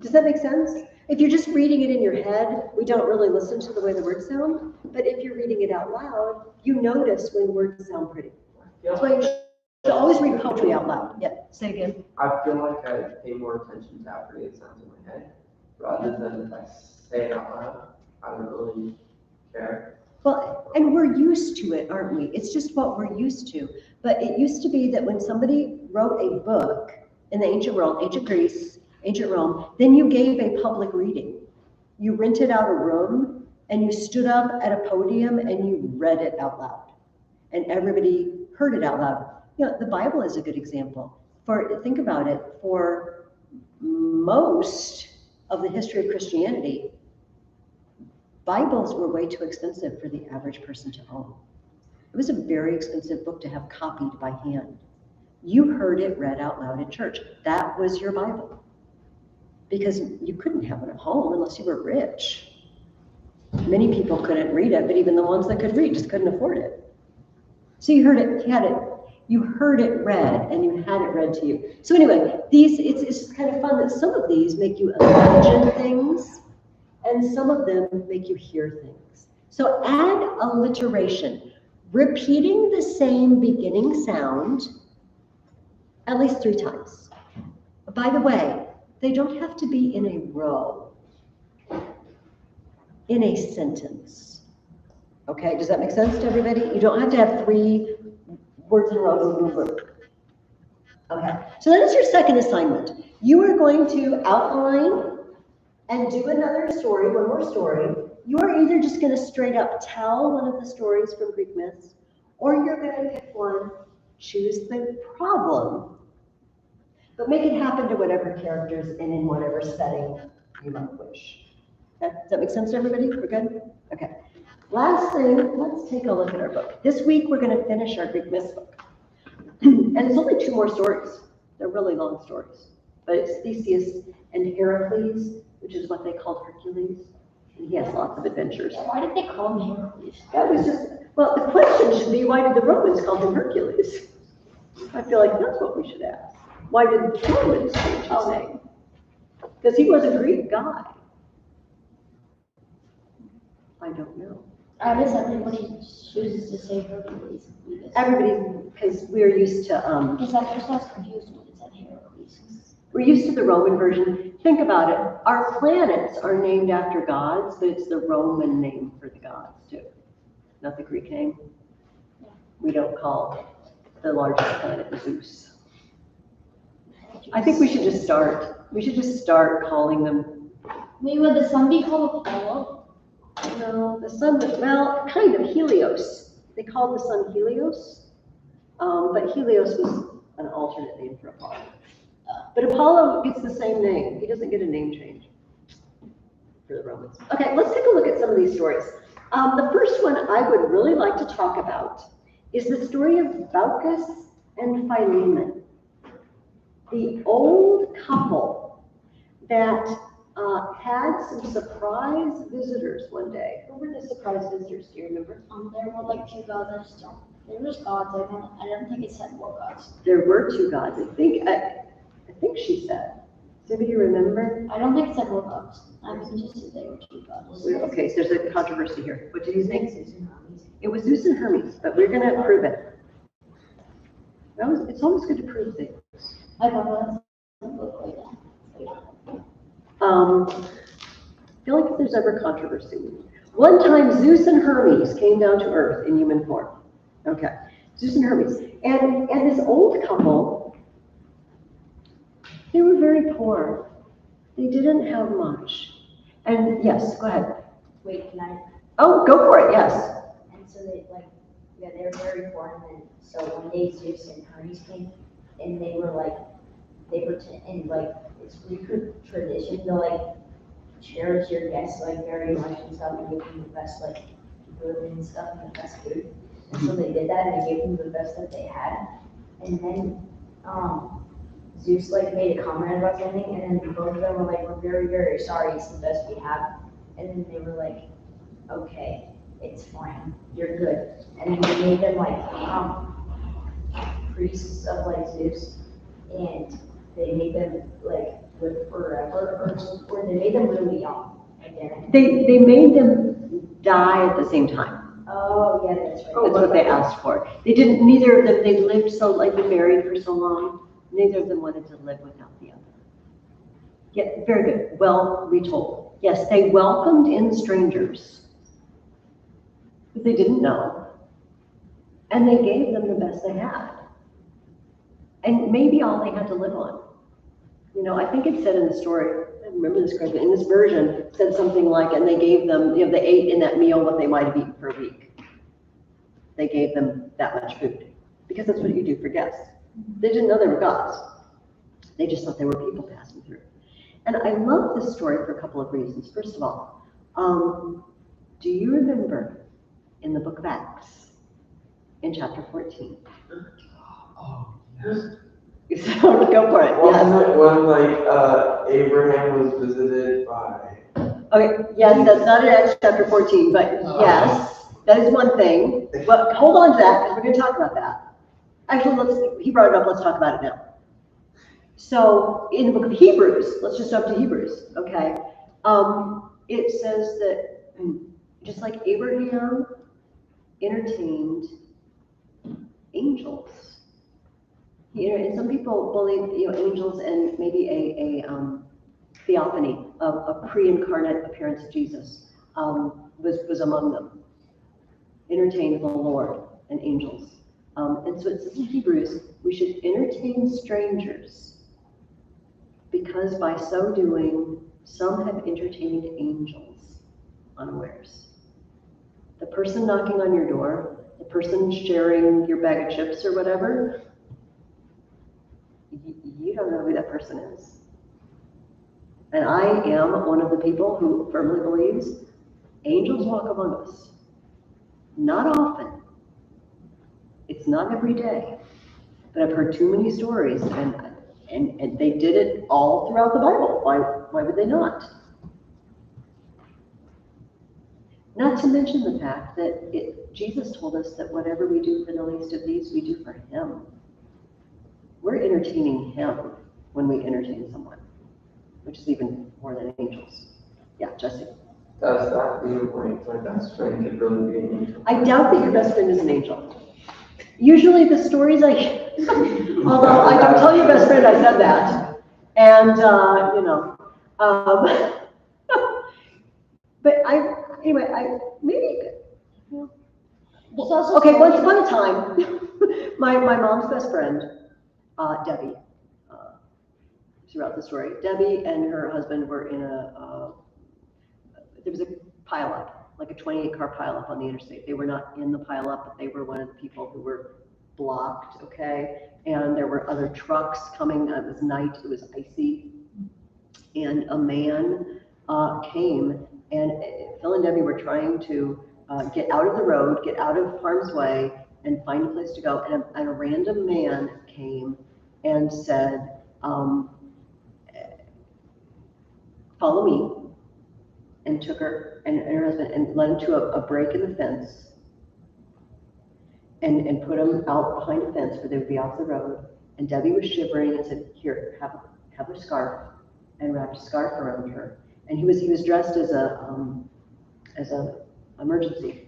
Does that make sense? If you're just reading it in your head, we don't really listen to the way the words sound. But if you're reading it out loud, you notice when words sound pretty. That's why you should always read poetry out loud. Yeah, say again. I feel like I pay more attention to how pretty it sounds in my head, rather than if I say it out loud. I don't really care. Well, and we're used to it, aren't we? It's just what we're used to. But it used to be that when somebody wrote a book in the ancient world, ancient Greece, ancient Rome, then you gave a public reading. You rented out a room and you stood up at a podium and you read it out loud. And everybody heard it out loud. You know, the Bible is a good example. Think about it, for most of the history of Christianity, Bibles were way too expensive for the average person to own. It was a very expensive book to have copied by hand. You heard it read out loud in church. That was your Bible. Because you couldn't have it at home unless you were rich. Many people couldn't read it, but even the ones that could read just couldn't afford it. So you heard it, you heard it read, and you had it read to you. So anyway, it's just kind of fun that some of these make you imagine things, and some of them make you hear things. So add alliteration, repeating the same beginning sound at least 3 times. By the way, they don't have to be in a row, in a sentence. Okay, does that make sense to everybody? You don't have to have 3 words in a row. Okay, so that is your second assignment. You are going to outline and do another story, one more story. You are either just going to straight up tell one of the stories from Greek myths, or you're going to pick one, choose the problem, but make it happen to whatever characters and in whatever setting you might wish. Okay? Does that make sense to everybody? We're good? Okay. Last thing, let's take a look at our book. This week we're going to finish our Greek myths book. And it's only 2 more stories. They're really long stories. But it's Theseus and Heracles, which is what they called Hercules, And he has lots of adventures. Why did they call him Hercules? That was just, well, the question should be, why did the Romans call him Hercules? I feel like that's what we should ask. Why did the Romans change his name? Because he was a Greek guy. I don't know. I guess everybody chooses to say Hercules. Everybody, because we're used to, Because I just was confused when it said Hercules. we're used to the Roman version. Think about it. Our planets are named after gods, but it's the Roman name for the gods too, not the Greek name. We don't call the largest planet Zeus. I think we should just start. We should just start calling them. Wait, would the sun be called Apollo? No, the sun, well, kind of Helios. They called the sun Helios, but Helios was an alternate name for Apollo. But Apollo gets the same name. He doesn't get a name change for the Romans. Okay, let's take a look at some of these stories. The first one I would really like to talk about is the story of Baucis and Philemon, the old couple that had some surprise visitors one day. Who were the surprise visitors? Do you remember? There were like two gods. There was gods. I don't think it said more gods. There were two gods. I think she said. Does anybody remember? I don't think it said more gods. I was just said there were two gods. Okay, so there's a controversy here. What did you think? It was Zeus and Hermes, but we're going to prove it. It's always good to prove things. I thought that looked like that. I feel like if there's ever controversy. One time Zeus and Hermes came down to earth in human form. Okay, Zeus and Hermes. And this old couple, they were very poor. They didn't have much. And yes, go ahead. Wait, can I? Oh, go for it, yes. And so they they were very poor, and then so one day Zeus and Hermes came, and they were and it's Greek tradition to cherish your guests very much and stuff, and give them the best food and stuff and the best food. And so they did that, and they gave them the best that they had. And then Zeus made a comment about something, and then both of them were we're very, very sorry, it's the best we have. And then they were okay, it's fine, you're good. And then they made them priests of Zeus, and they made them live forever, or they made them really young. They made them die at the same time. Oh, yeah, that's right. That's what they asked for. Neither of them, they lived been married for so long, neither of them wanted to live without the other. Yeah, very good, well retold. Yes, they welcomed in strangers that they didn't know, and they gave them the best they had. And maybe all they had to live on. I think it said in the story, I remember this correctly, in this version, it said something and they gave them, they ate in that meal what they might have eaten for a week. They gave them that much food, because that's what you do for guests. They didn't know they were gods. They just thought they were people passing through. And I love this story for a couple of reasons. First of all, do you remember in the book of Acts, in chapter 14? Oh, yes. So go for it. Wasn't it when Abraham was visited by? Okay, yes, that's not in Acts chapter 14, but yes, that is one thing. But hold on to that, because we're going to talk about that. Actually, he brought it up, let's talk about it now. So in the book of Hebrews, let's just jump to Hebrews, okay? It says that just like Abraham entertained angels, and some people believe, angels and maybe a theophany, a pre-incarnate appearance of Jesus was among them. Entertained the Lord and angels. And so it says in Hebrews, we should entertain strangers, because by so doing, some have entertained angels unawares. The person knocking on your door, the person sharing your bag of chips or whatever, you don't know who that person is. And I am one of the people who firmly believes angels walk among us. Not often. It's not every day. But I've heard too many stories, and they did it all throughout the Bible. Why would they not? Not to mention the fact that Jesus told us that whatever we do for the least of these, we do for him. We're entertaining him when we entertain someone, which is even more than angels. Yeah, Jesse? Does that mean my best friend could really be an angel? I doubt that your best friend is an angel. Usually the stories although I don't tell your best friend I said that, and, but maybe, okay, once upon a time, my mom's best friend, Debbie, throughout the story, Debbie and her husband were in there was a pileup, like a 28-car pileup on the interstate. They were not in the pileup, but they were one of the people who were blocked, okay? And there were other trucks coming. It was night, it was icy. And a man came, and Phil and Debbie were trying to get out of the road, get out of harm's way, and find a place to go. And a random man came and said, follow me, and took her and her husband and led him to a break in the fence and put him out behind a fence where they would be off the road. And Debbie was shivering and said, here, have a scarf, and wrapped a scarf around her. And he was dressed as a emergency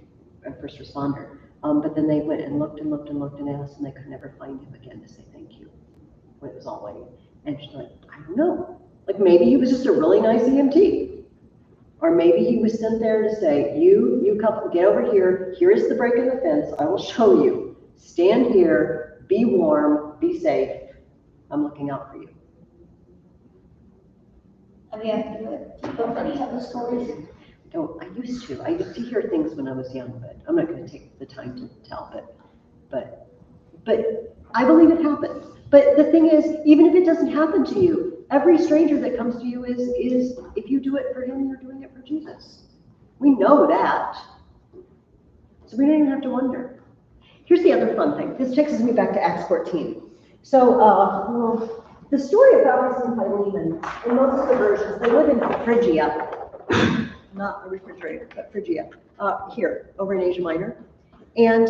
first responder. But then they went and looked and looked and looked and asked, and they could never find him again to say thank you when it was all waiting. And she's like, I don't know. Like maybe he was just a really nice EMT. Or maybe he was sent there to say, you couple, get over here. Here is the break in the fence. I will show you. Stand here. Be warm. Be safe. I'm looking out for you. Have you had to do it? Don't any of the stories? I used to. I used to hear things when I was young, but I'm not going to take the time to tell. But I believe it happens. But the thing is, even if it doesn't happen to you, every stranger that comes to you is if you do it for him, you're doing it for Jesus. We know that. So we don't even have to wonder. Here's the other fun thing. This takes me back to Acts 14. So the story of Baptist and Philemon, in most of the versions, they live in Phrygia. Not a refrigerator, but Phrygia. Here, over in Asia Minor. And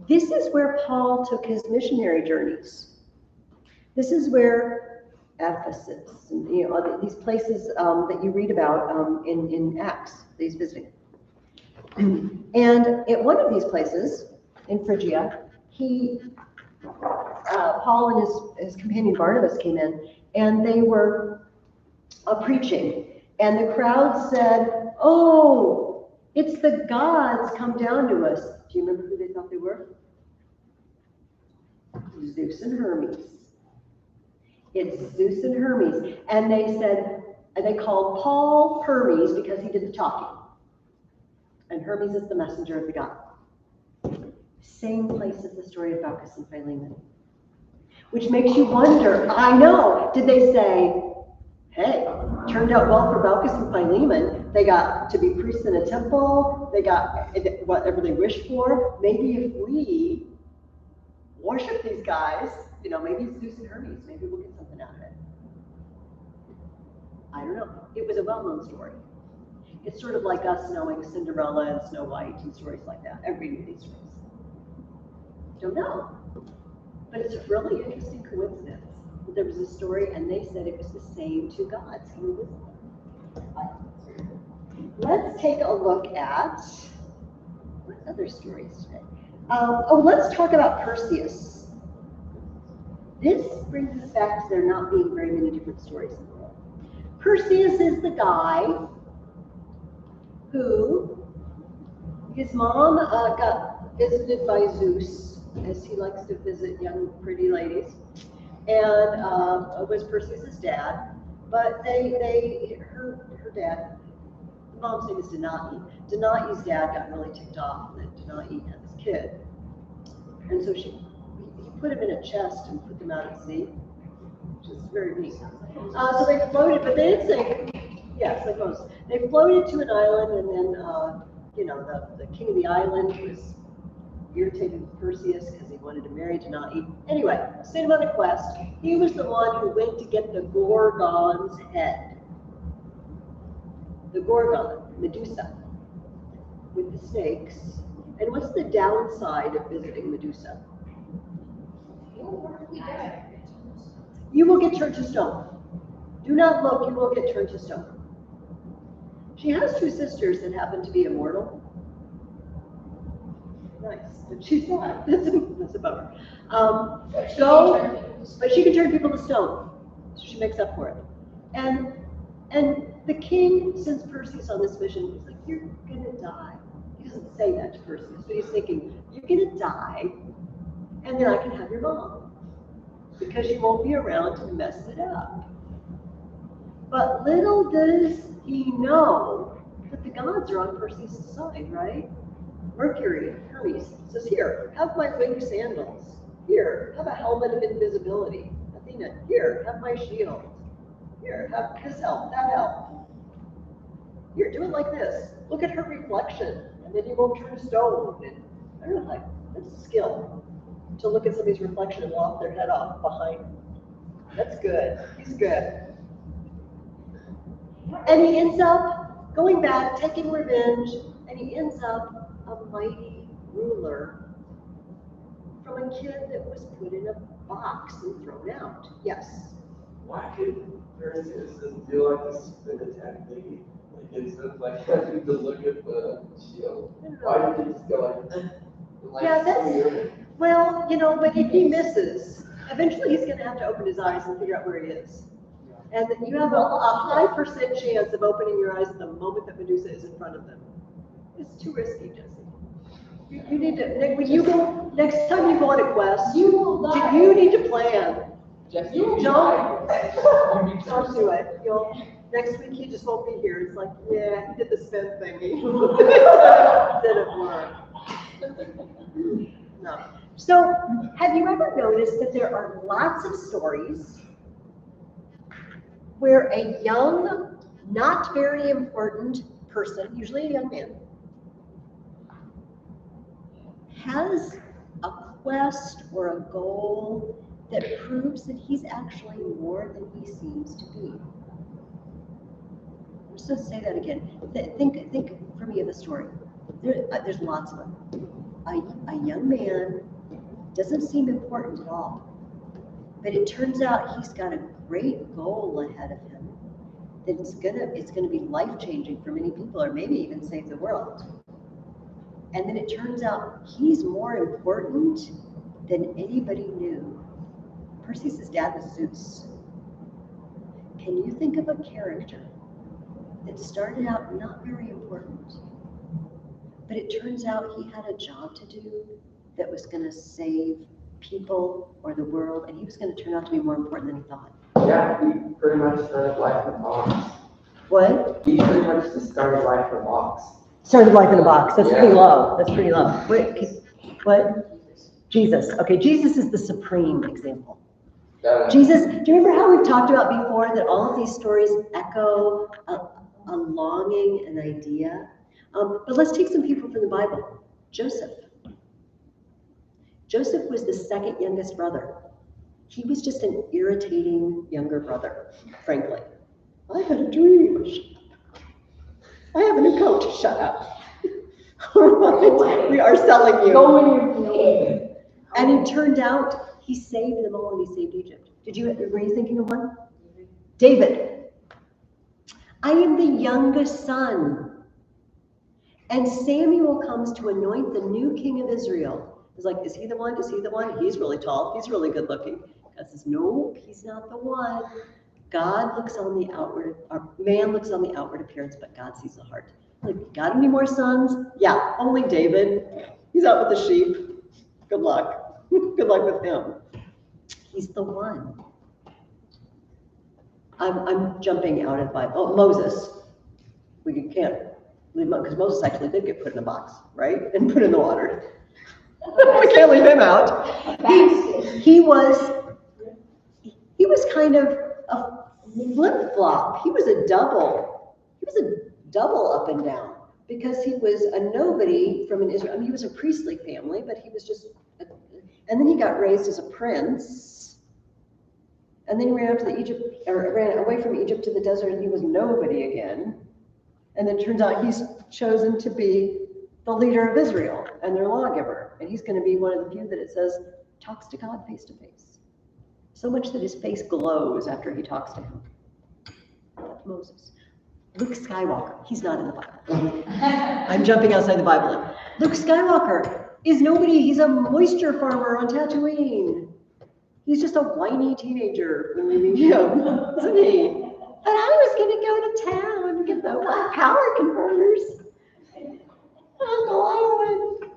this is where Paul took his missionary journeys. This is where Ephesus, and these places that you read about in Acts, that he's visiting. And at one of these places, in Phrygia, Paul and his companion Barnabas came in, and they were preaching. And the crowd said, oh, it's the gods come down to us. Do you remember who they thought they were? Zeus and Hermes. It's Zeus and Hermes. And they called Paul Hermes because he did the talking. And Hermes is the messenger of the god. Same place as the story of Baucis and Philemon. Which makes you wonder, I know, did they say, hey, turned out well for Baucis and Philemon. They got to be priests in a temple. They got whatever they wished for. Maybe if we worship these guys, maybe it's Zeus and Hermes. Maybe we'll get something out of it. I don't know. It was a well-known story. It's sort of like us knowing Cinderella and Snow White and stories like that. Everybody knew these stories. Don't know. But it's a really interesting coincidence. There was a story, and they said it was the same two gods who were with them. Let's take a look at what other stories today. Let's talk about Perseus. This brings us back to there not being very many different stories in the world. Perseus is the guy who his mom got visited by Zeus, as he likes to visit young, pretty ladies, and was Perseus' dad. But her dad, the mom's name is Danae. Danae's dad got really ticked off that Danae had this kid, and so he put him in a chest and put them out at sea, which is very neat. So they floated, but they didn't say, yes, I suppose. They floated to an island, and then, the king of the island was irritated with Perseus because he wanted to marry Danae. Anyway, sent him on a quest. He was the one who went to get the Gorgon's head. The Gorgon, Medusa. with the snakes. And what's the downside of visiting Medusa? You will get turned to stone. Do not look, you will get turned to stone. She has 2 sisters that happen to be immortal. Nice, but she's not. That's a bummer. But she can turn people to stone. So she makes up for it. And the king sends Perseus on this mission. He's like, you're gonna die. He doesn't say that to Perseus, but he's thinking, you're gonna die, and then I can have your mom. Because you won't be around to mess it up. But little does he know that the gods are on Perseus' side, right? Mercury, Hermes, says, here, have my winged sandals. Here, have a helmet of invisibility. Athena, here, have my shield. Here, have this help, that help. Here, do it like this. Look at her reflection, and then you won't turn stone. And I don't know, like, that's a skill. To look at somebody's reflection and lop their head off behind them. That's good. He's good. And he ends up going back, taking revenge, and he ends up a mighty ruler from a kid that was put in a box and thrown out. Yes. Why did Perseus just do like a spin attack thingy? Like instead of like having to look at the shield. Why did he just go like Yeah, that's, well, you know, but if he misses, eventually he's going to have to open his eyes and figure out where he is. And you have a high % chance of opening your eyes at the moment that Medusa is in front of them. It's too risky, Jesse. You need to, when you go, next time you go on a quest, you need to plan. Jesse, Don't do it. Next week he just won't be here. It's like, yeah, he did the spin thingy. Didn't work. No. So, have you ever noticed that there are lots of stories where a young, not very important person, usually a young man, has a quest or a goal that proves that he's actually more than he seems to be? I'm just going to say that again. Think for me of a story. There's lots of them. A young man doesn't seem important at all, but it turns out he's got a great goal ahead of him that it's gonna be life-changing for many people, or maybe even save the world. And then it turns out he's more important than anybody knew. Perseus' dad was Zeus. Can you think of a character that started out not very important, but it turns out he had a job to do that was going to save people or the world, and he was going to turn out to be more important than he thought? Yeah, he pretty much started life in a box. What? He pretty much just started life in a box. Started life in a box. That's Yeah. pretty low. That's pretty low. What? Jesus. Okay, Jesus is the supreme example. Jesus, do you remember how we've talked about before that all of these stories echo a longing, an idea? But let's take some people from the Bible. Joseph. Joseph was the second youngest brother. He was just an irritating younger brother, frankly. I had a dream. I have a new coat. Shut up. All right. We are selling you. Go in your plane. And it turned out he saved them all and he saved Egypt. Were you thinking of one? David. I am the youngest son. And Samuel comes to anoint the new king of Israel. He's like, is he the one? Is he the one? He's really tall. He's really good looking. God says, no, he's not the one. God looks on the outward, or man looks on the outward appearance, but God sees the heart. Like, got any more sons? Yeah, only David. He's out with the sheep. Good luck. Good luck with him. He's the one. I'm jumping out of the Bible. Oh, Moses. We can't leave him, because Moses actually did get put in a box, right? And put in the water. We can't leave him out. He was kind of a flip-flop. He was a double up and down, because he was a nobody from an Israel. I mean, he was a priestly family, but he was just, and then he got raised as a prince, and then he ran away from Egypt to the desert, and he was nobody again. And then it turns out he's chosen to be the leader of Israel and their lawgiver. And he's going to be one of the few that it says talks to God face to face. So much that his face glows after he talks to him. That's Moses. Luke Skywalker, he's not in the Bible. I'm jumping outside the Bible now. Luke Skywalker is nobody, he's a moisture farmer on Tatooine. He's just a whiny teenager when we meet him, isn't he? But I was going to go to town and get the power converters. I'm glowing.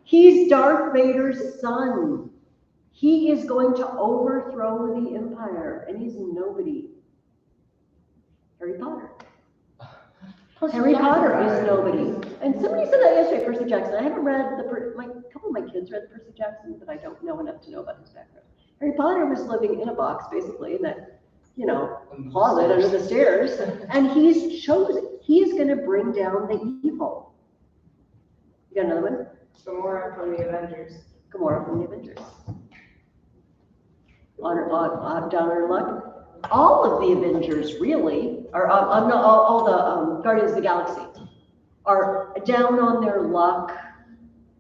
He's Darth Vader's son. He is going to overthrow the empire, and he's nobody. Harry Potter. Harry Potter is nobody. And somebody said that yesterday, Percy Jackson. I haven't read a couple of my kids read Percy Jackson, but I don't know enough to know about his background. Harry Potter was living in a box, basically, in that, closet under the stairs. And he's chosen. He is going to bring down the evil. You got another one? Gamora from the Avengers. Gamora from the Avengers. Down her luck. All of the Avengers, really, or all the Guardians of the Galaxy, are down on their luck,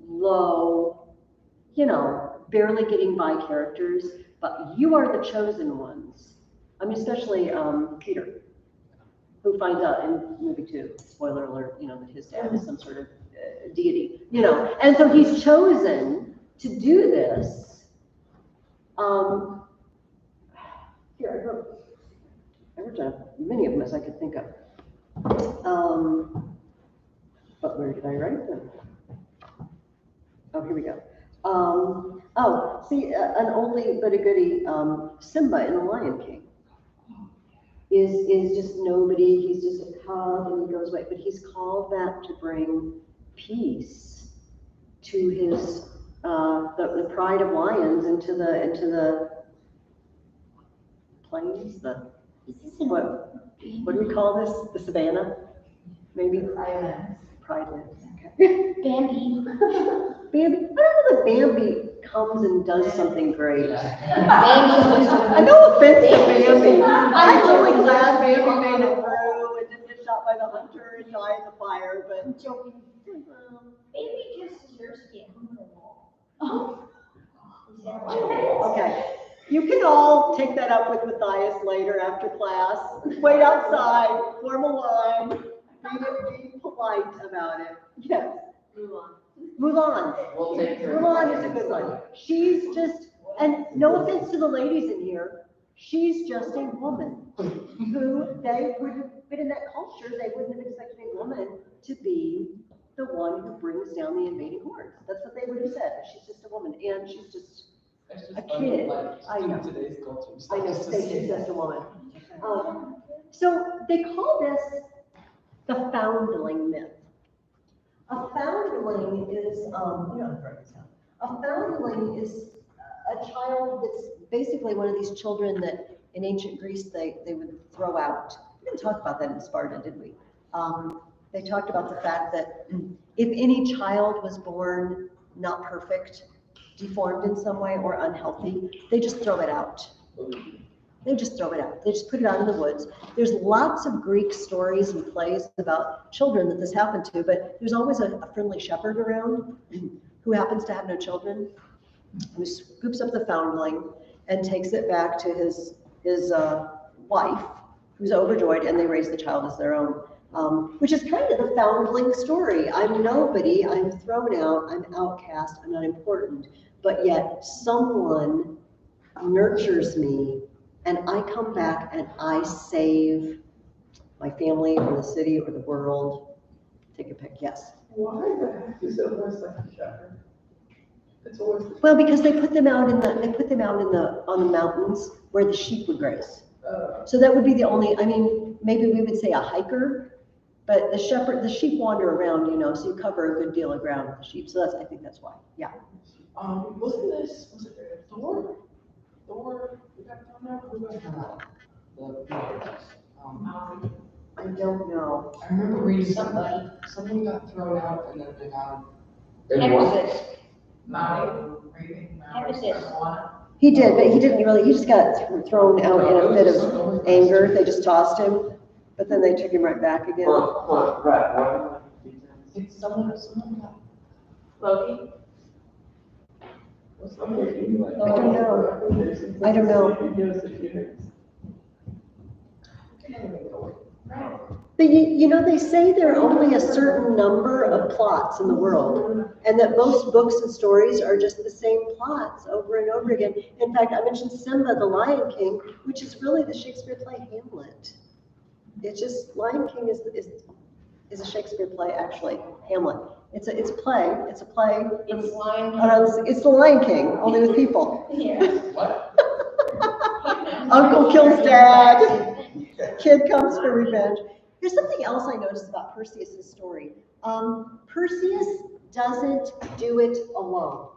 low, barely getting by characters. But you are the chosen ones. I mean, especially Peter, who finds out in movie 2, spoiler alert, that his dad is some sort of deity, and so he's chosen to do this. Here, I wrote down many of them as I could think of. But where did I write them? Oh, here we go. An oldie but a goodie, Simba in The Lion King is just nobody. He's just a cub and he goes away, but he's called back to bring peace to his the pride of lions into the plains, what do we call this? The savannah? Maybe? Pridelands. Okay. Bambi. Bambi. I don't know that Bambi comes and does something great. Bambi. No offense to Bambi. I'm really glad Bambi made it through and didn't get shot by the hunter and die in the fire, but joking. Bambi just deserves to get hung on the wall. Okay. You can all take that up with Matthias later after class. Wait outside, form a line, be polite about it. Yes. Mulan. We'll take her. Mulan is a good one. She's just, and no offense to the ladies in here, she's just a woman who they would have been in that culture, they wouldn't have expected a woman to be the one who brings down the invading hordes. That's what they would have said. She's just a woman, and she's just a kid. I know. Today's culture. I know, Stacey's just a woman. So they call this the foundling myth. A foundling is, a foundling is a child that's basically one of these children that in ancient Greece they would throw out. We didn't talk about that in Sparta, did we? They talked about the fact that if any child was born not perfect, deformed in some way or unhealthy, they just throw it out. They just throw it out. They just put it out in the woods. There's lots of Greek stories and plays about children that this happened to, but there's always a friendly shepherd around who happens to have no children, who scoops up the foundling and takes it back to his wife, who's overjoyed, and they raise the child as their own. Which is kind of the foundling story. I'm nobody, I'm thrown out, I'm outcast, I'm not important, but yet someone nurtures me and I come back and I save my family or the city or the world. Take a pick, yes. Why the heck is it always like a shepherd? It's always the Well, because they put them out on the mountains where the sheep would graze. So that would be the only, maybe we would say a hiker, but the sheep wander around, so you cover a good deal of ground with the sheep. So I think that's why. Yeah. Was it Thor? Who got thrown out? Who got thrown out? I don't know. I remember reading something. Someone got thrown out and then they got. Emphasis. Emphasis. He did, but he didn't really, he just got thrown out in a fit of anger. They just tossed him, but then they took him right back again. It's someone got. Loki? Was someone eating like? I don't know. I don't know. Give us a few minutes. But you know, they say there are only a certain number of plots in the world, and that most books and stories are just the same plots over and over again. In fact, I mentioned Simba, the Lion King, which is really the Shakespeare play Hamlet. It's just, Lion King is a Shakespeare play, actually, Hamlet. It's a play. It's a play. It's Lion It's the Lion King, only with people. Yeah. What? Uncle kills dad. Kid comes for revenge. There's something else I noticed about Perseus' story. Perseus doesn't do it alone,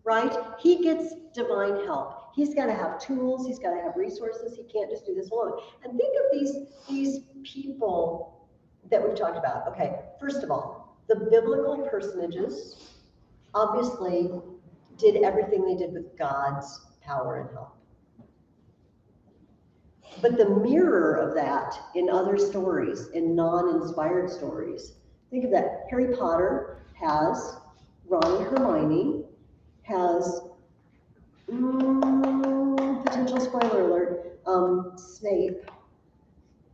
right? He gets divine help. He's got to have tools. He's got to have resources. He can't just do this alone. And think of these people that we've talked about. Okay, first of all, the biblical personages obviously did everything they did with God's power and help. But the mirror of that in other stories, in non-inspired stories, think of that. Harry Potter has Ron and Hermione, has, potential spoiler alert, Snape,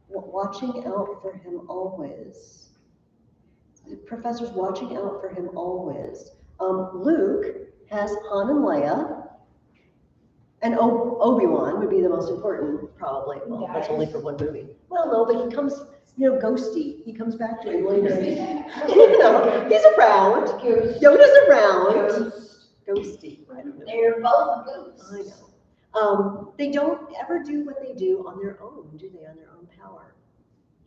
watching out for him always. The professor's watching out for him always. Luke has Han and Leia. And Obi-Wan would be the most important, probably. Well, that's only for one movie. Well, no, but he comes, ghosty. He comes back to him later. He's around. Yoda's around. Ghosty. I don't know. They're both ghosts. I know. They don't ever do what they do on their own, do they? On their own power.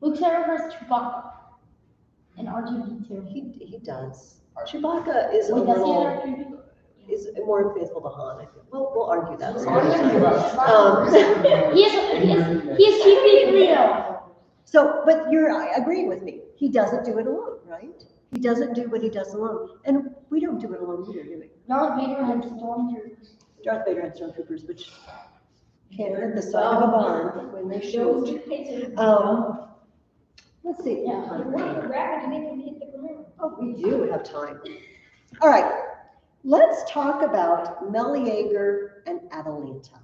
Luke Skywalker has Chewbacca. And R2-D2. He does. Chewbacca is is more faithful to Han. I think. We'll argue that. He is keeping real. So, but you're agreeing with me. He doesn't do it alone, right? He doesn't do what he does alone. And we don't do it alone either, do we? Darth Vader had stormtroopers. Darth Vader had stormtroopers, which can't hit the side of a barn when they shoot. Let's see. Yeah. Oh, we do have time. All right. Let's talk about Meleager and Atalanta.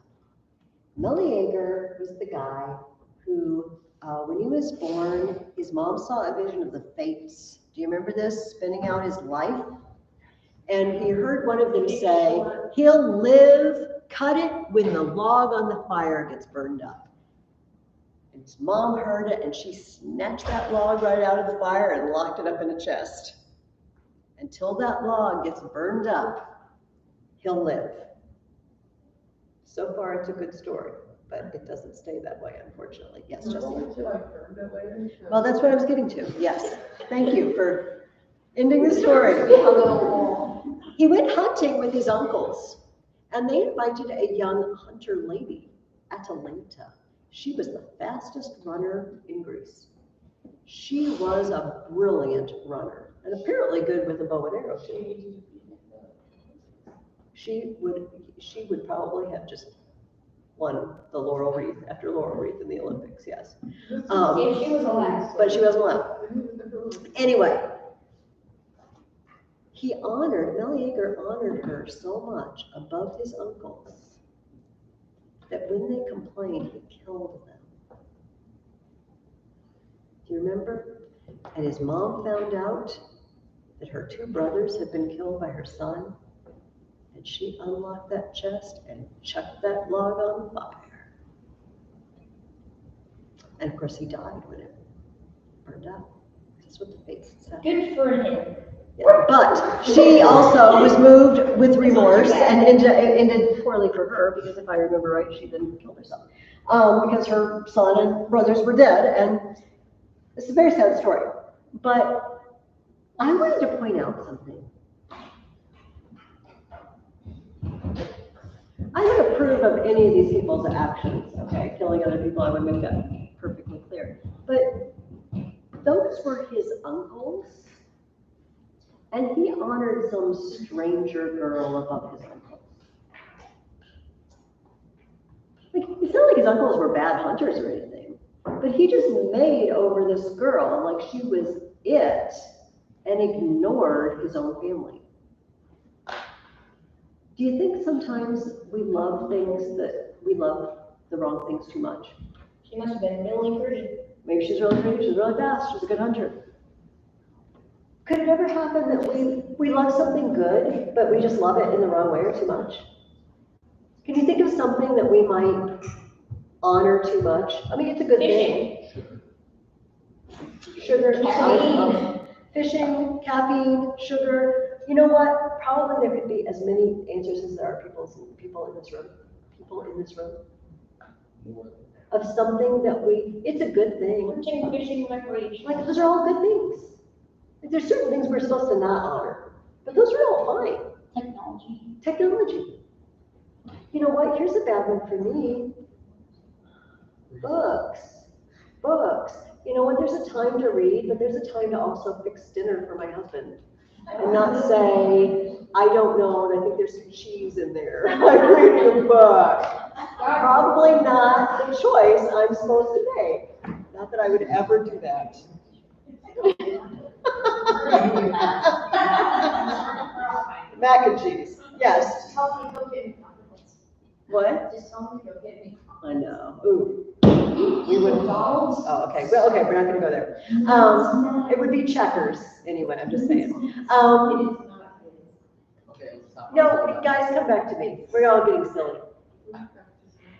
Meleager was the guy who, when he was born, his mom saw a vision of the Fates. Do you remember this? Spinning out his life. And he heard one of them say, he'll live, cut it when the log on the fire gets burned up. And his mom heard it, and she snatched that log right out of the fire and locked it up in a chest. Until that log gets burned up, he'll live. So far, it's a good story, but it doesn't stay that way, unfortunately. Yes, Justin? Well, that's what I was getting to. Yes. Thank you for ending the story. He went hunting with his uncles, and they invited a young hunter lady, Atalanta. She was the fastest runner in Greece. She was a brilliant runner. And apparently good with a bow and arrow too. She would probably have just won the laurel wreath after laurel wreath in the Olympics, yes. If she was alive. But she wasn't alive. Anyway, Meleager honored her so much above his uncles that when they complained, he killed them. Do you remember? And his mom found out that her two brothers had been killed by her son, and she unlocked that chest and chucked that log on fire. And of course he died when it burned up. That's what the Fates said. Good for him. Yeah. But she also was moved with remorse and ended poorly for her, because if I remember right, she then killed herself. Because her son and brothers were dead, and it's a very sad story. But I wanted to point out something. I don't approve of any of these people's actions, okay? Killing other people, I would make that perfectly clear. But those were his uncles, and he honored some stranger girl above his uncles. Like, it's not like his uncles were bad hunters or anything, but he just made over this girl like she was it and ignored his own family. Do you think sometimes we love the wrong things too much? She must have been really pretty. Maybe she's really pretty, she's really fast, she's a good hunter. Could it ever happen that we love something good, but we just love it in the wrong way or too much? Can you think of something that we might honor too much? I mean, it's a good thing. Sugar, caffeine. Fishing, caffeine, sugar. You know what? Probably there could be as many answers as there are people in this room. People in this room. Of something that it's a good thing. Hunting, fishing, recreation. Like, those are all good things. Like, there's certain things we're supposed to not honor, but those are all fine. Technology. You know what? Here's a bad one for me. Books. You know what? There's a time to read, but there's a time to also fix dinner for my husband. And not say, I don't know, and I think there's some cheese in there. I'm reading a book. Probably not the choice I'm supposed to make. Not that I would ever do that. Mac and cheese. Yes. Just tell me to go get me chocolates. What? Just tell me to go get me chocolates. I know. Ooh. We would. Oh, okay. Well, okay. We're not going to go there. It would be Checkers anyway. I'm just saying. No, guys, come back to me. We're all getting silly.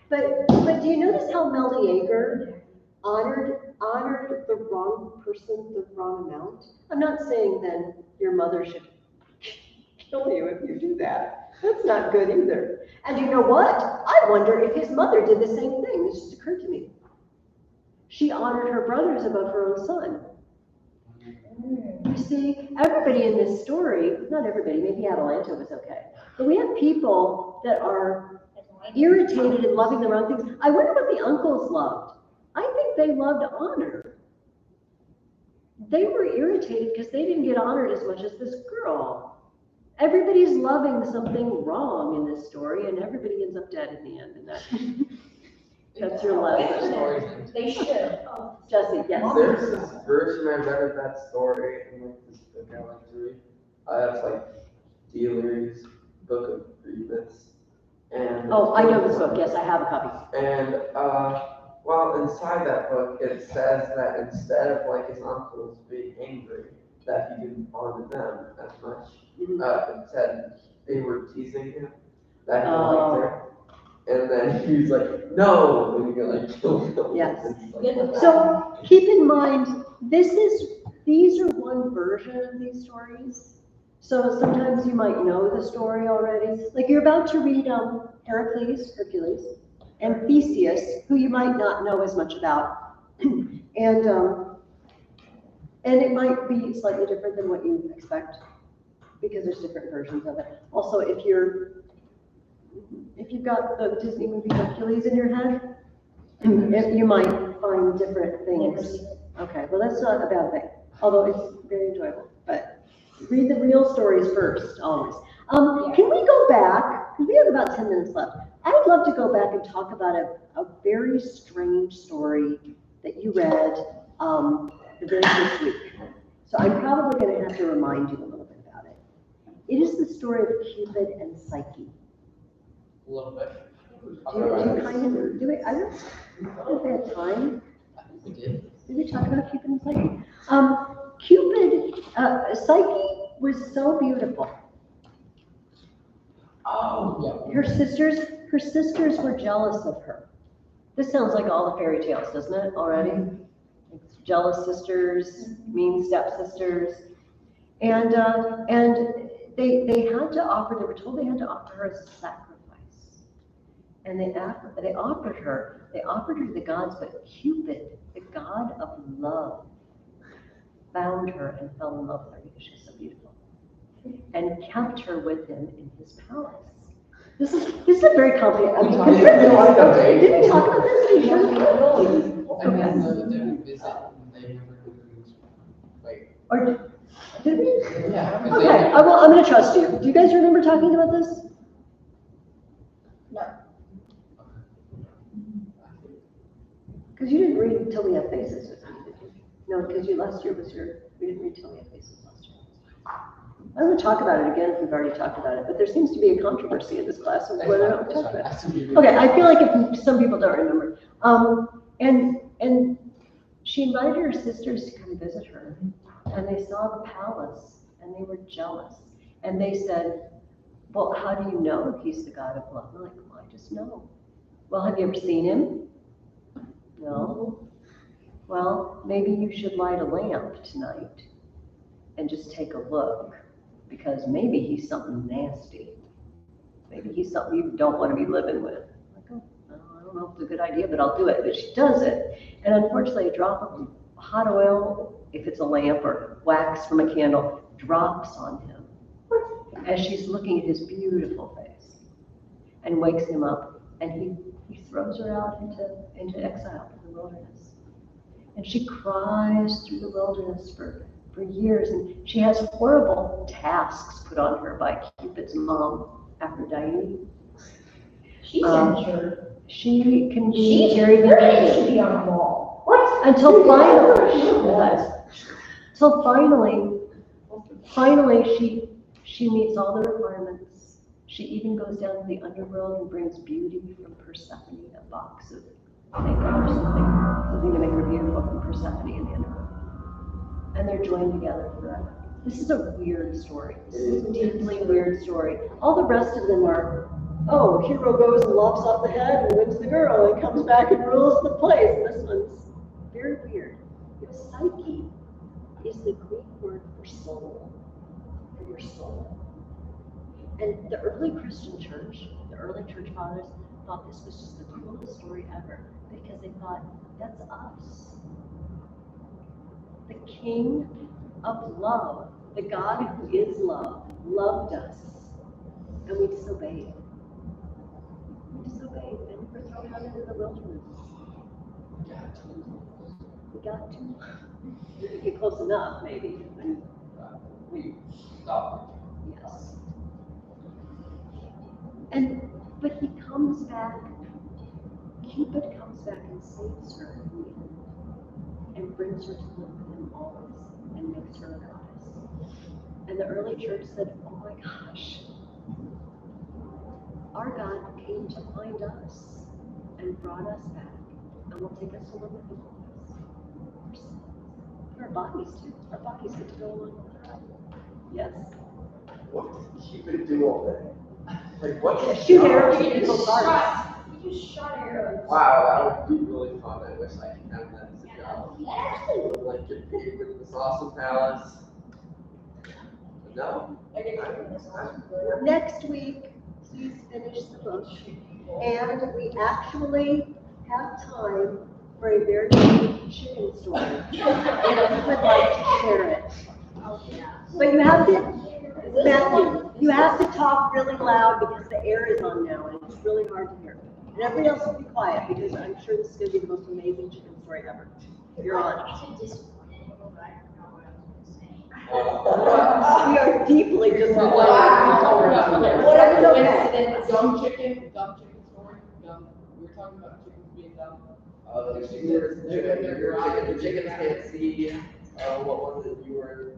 But do you notice how Mel Yeager honored the wrong person the wrong amount? I'm not saying then your mother should kill you if you do that. That's not good either. And you know what? I wonder if his mother did the same thing. This just occurred to me. She honored her brothers above her own son. You see, everybody in this story, not everybody, maybe Atalanta was okay, but we have people that are irritated and loving the wrong things. I wonder what the uncles loved. I think they loved honor. They were irritated because they didn't get honored as much as this girl. Everybody's loving something wrong in this story, and everybody ends up dead in the end. And that's your lesson. They should. Jesse, yes. There's this version I read of that story in like this book I like to read. It's like Dealer's Book of Grievous. And Oh, I know this book. Yes, I have a copy. And well, inside that book, it says that instead of like his uncles being angry that he didn't honor them as much, it said they were teasing him that he liked them. And then he was like, no, and he got like killed them. Yes. Like, So keep in mind, these are one version of these stories. So sometimes you might know the story already. Like you're about to read Hercules, and Theseus, who you might not know as much about. And it might be slightly different than what you expect because there's different versions of it. Also, if you've got the Disney movie Hercules in your head, you might find different things. Okay, well that's not a bad thing, although it's very enjoyable. But read the real stories first, always. Can we go back? Because we have about 10 minutes left. I'd love to go back and talk about a very strange story that you read the very first week. So I'm probably going to have to remind you a little bit about it. It is the story of Cupid and Psyche. A little bit. Do you kind of do it? I don't know if they had time. We did. Did we talk about Cupid and Psyche? Psyche was so beautiful. Oh, yeah. Her sisters were jealous of her. This sounds like all the fairy tales, doesn't it, already? It's jealous sisters, mean stepsisters. And they had to offer, they were told they had to offer her a sacrifice. And they offered her the gods, but Cupid, the god of love, found her and fell in love with her because she was so beautiful. And kept her with him in his palace. This is a very complicated. Did we talk about this? I mean, did we visit when they never wait. Or did we? Yeah. Okay, I'm going to trust you. Do you guys remember talking about this? No. Because you didn't read until we have faces with you, did you? No, because last year was your We didn't read Tony Faces last year. I don't want to talk about it again if we've already talked about it, but there seems to be a controversy in this class of whether or not we talk about it. Okay, I feel like if some people don't remember. And she invited her sisters to come visit her, and they saw the palace, and they were jealous. And they said, well, how do you know he's the God of love? I'm like, well, I just know. Well, have you ever seen him? No. Well, maybe you should light a lamp tonight and just take a look, because maybe he's something nasty. Maybe he's something you don't want to be living with. I'm like, oh, I don't know if it's a good idea, but I'll do it. But she does it. And unfortunately, a drop of hot oil, if it's a lamp, or wax from a candle, drops on him as she's looking at his beautiful face, and wakes him up. And he throws her out into exile in the wilderness. And she cries through the wilderness for years, and she has horrible tasks put on her by Cupid's mom, Aphrodite. She's sure. She can be very, She should be on the wall. What? until finally she meets all the requirements. She even goes down to the underworld and brings beauty from Persephone, a box of makeup or something to make her beautiful from Persephone in the underworld. And they're joined together forever. This is a weird story. This is a deeply weird story. All the rest of them are, oh, hero goes and lops off the head and wins the girl and comes back and rules the place. And this one's very weird. Psyche is the Greek word for soul, for your soul. And the early Christian church, the early church fathers, thought this was just the coolest story ever, because they thought, that's us. The King of love, the God who is love, loved us, and we disobeyed. We disobeyed, and we were thrown out into the wilderness. We got to. We could get close enough, maybe. We stopped. Yes. But he comes back, Cupid comes back and saves her in the end, and brings her to live with him always, and makes her a goddess. And the early church said, oh my gosh, our God came to find us and brought us back, and will take us to live with him always. Our bodies too. Our bodies get to go along with God. Yes. What does Cupid do all day? Like, what? Shoot arrows in people's hearts. You just shot arrows. Wow, that would be really fun. I wish I could have that as a job. Like, get paid with this awesome palace. But no. Next week, please finish the book. And we actually have time for a very good chicken story. And I would like to share it. But you have to, Matthew, you have to talk really loud because the air is on now and it's really hard to hear. And everybody else will be quiet because I'm sure this is going to be the most amazing chicken story ever. You're on. We are deeply disappointed. Whatever's okay. Dumb chicken story. Dumb. We were talking about chickens being dumb. The chickens can't see. What was it? You were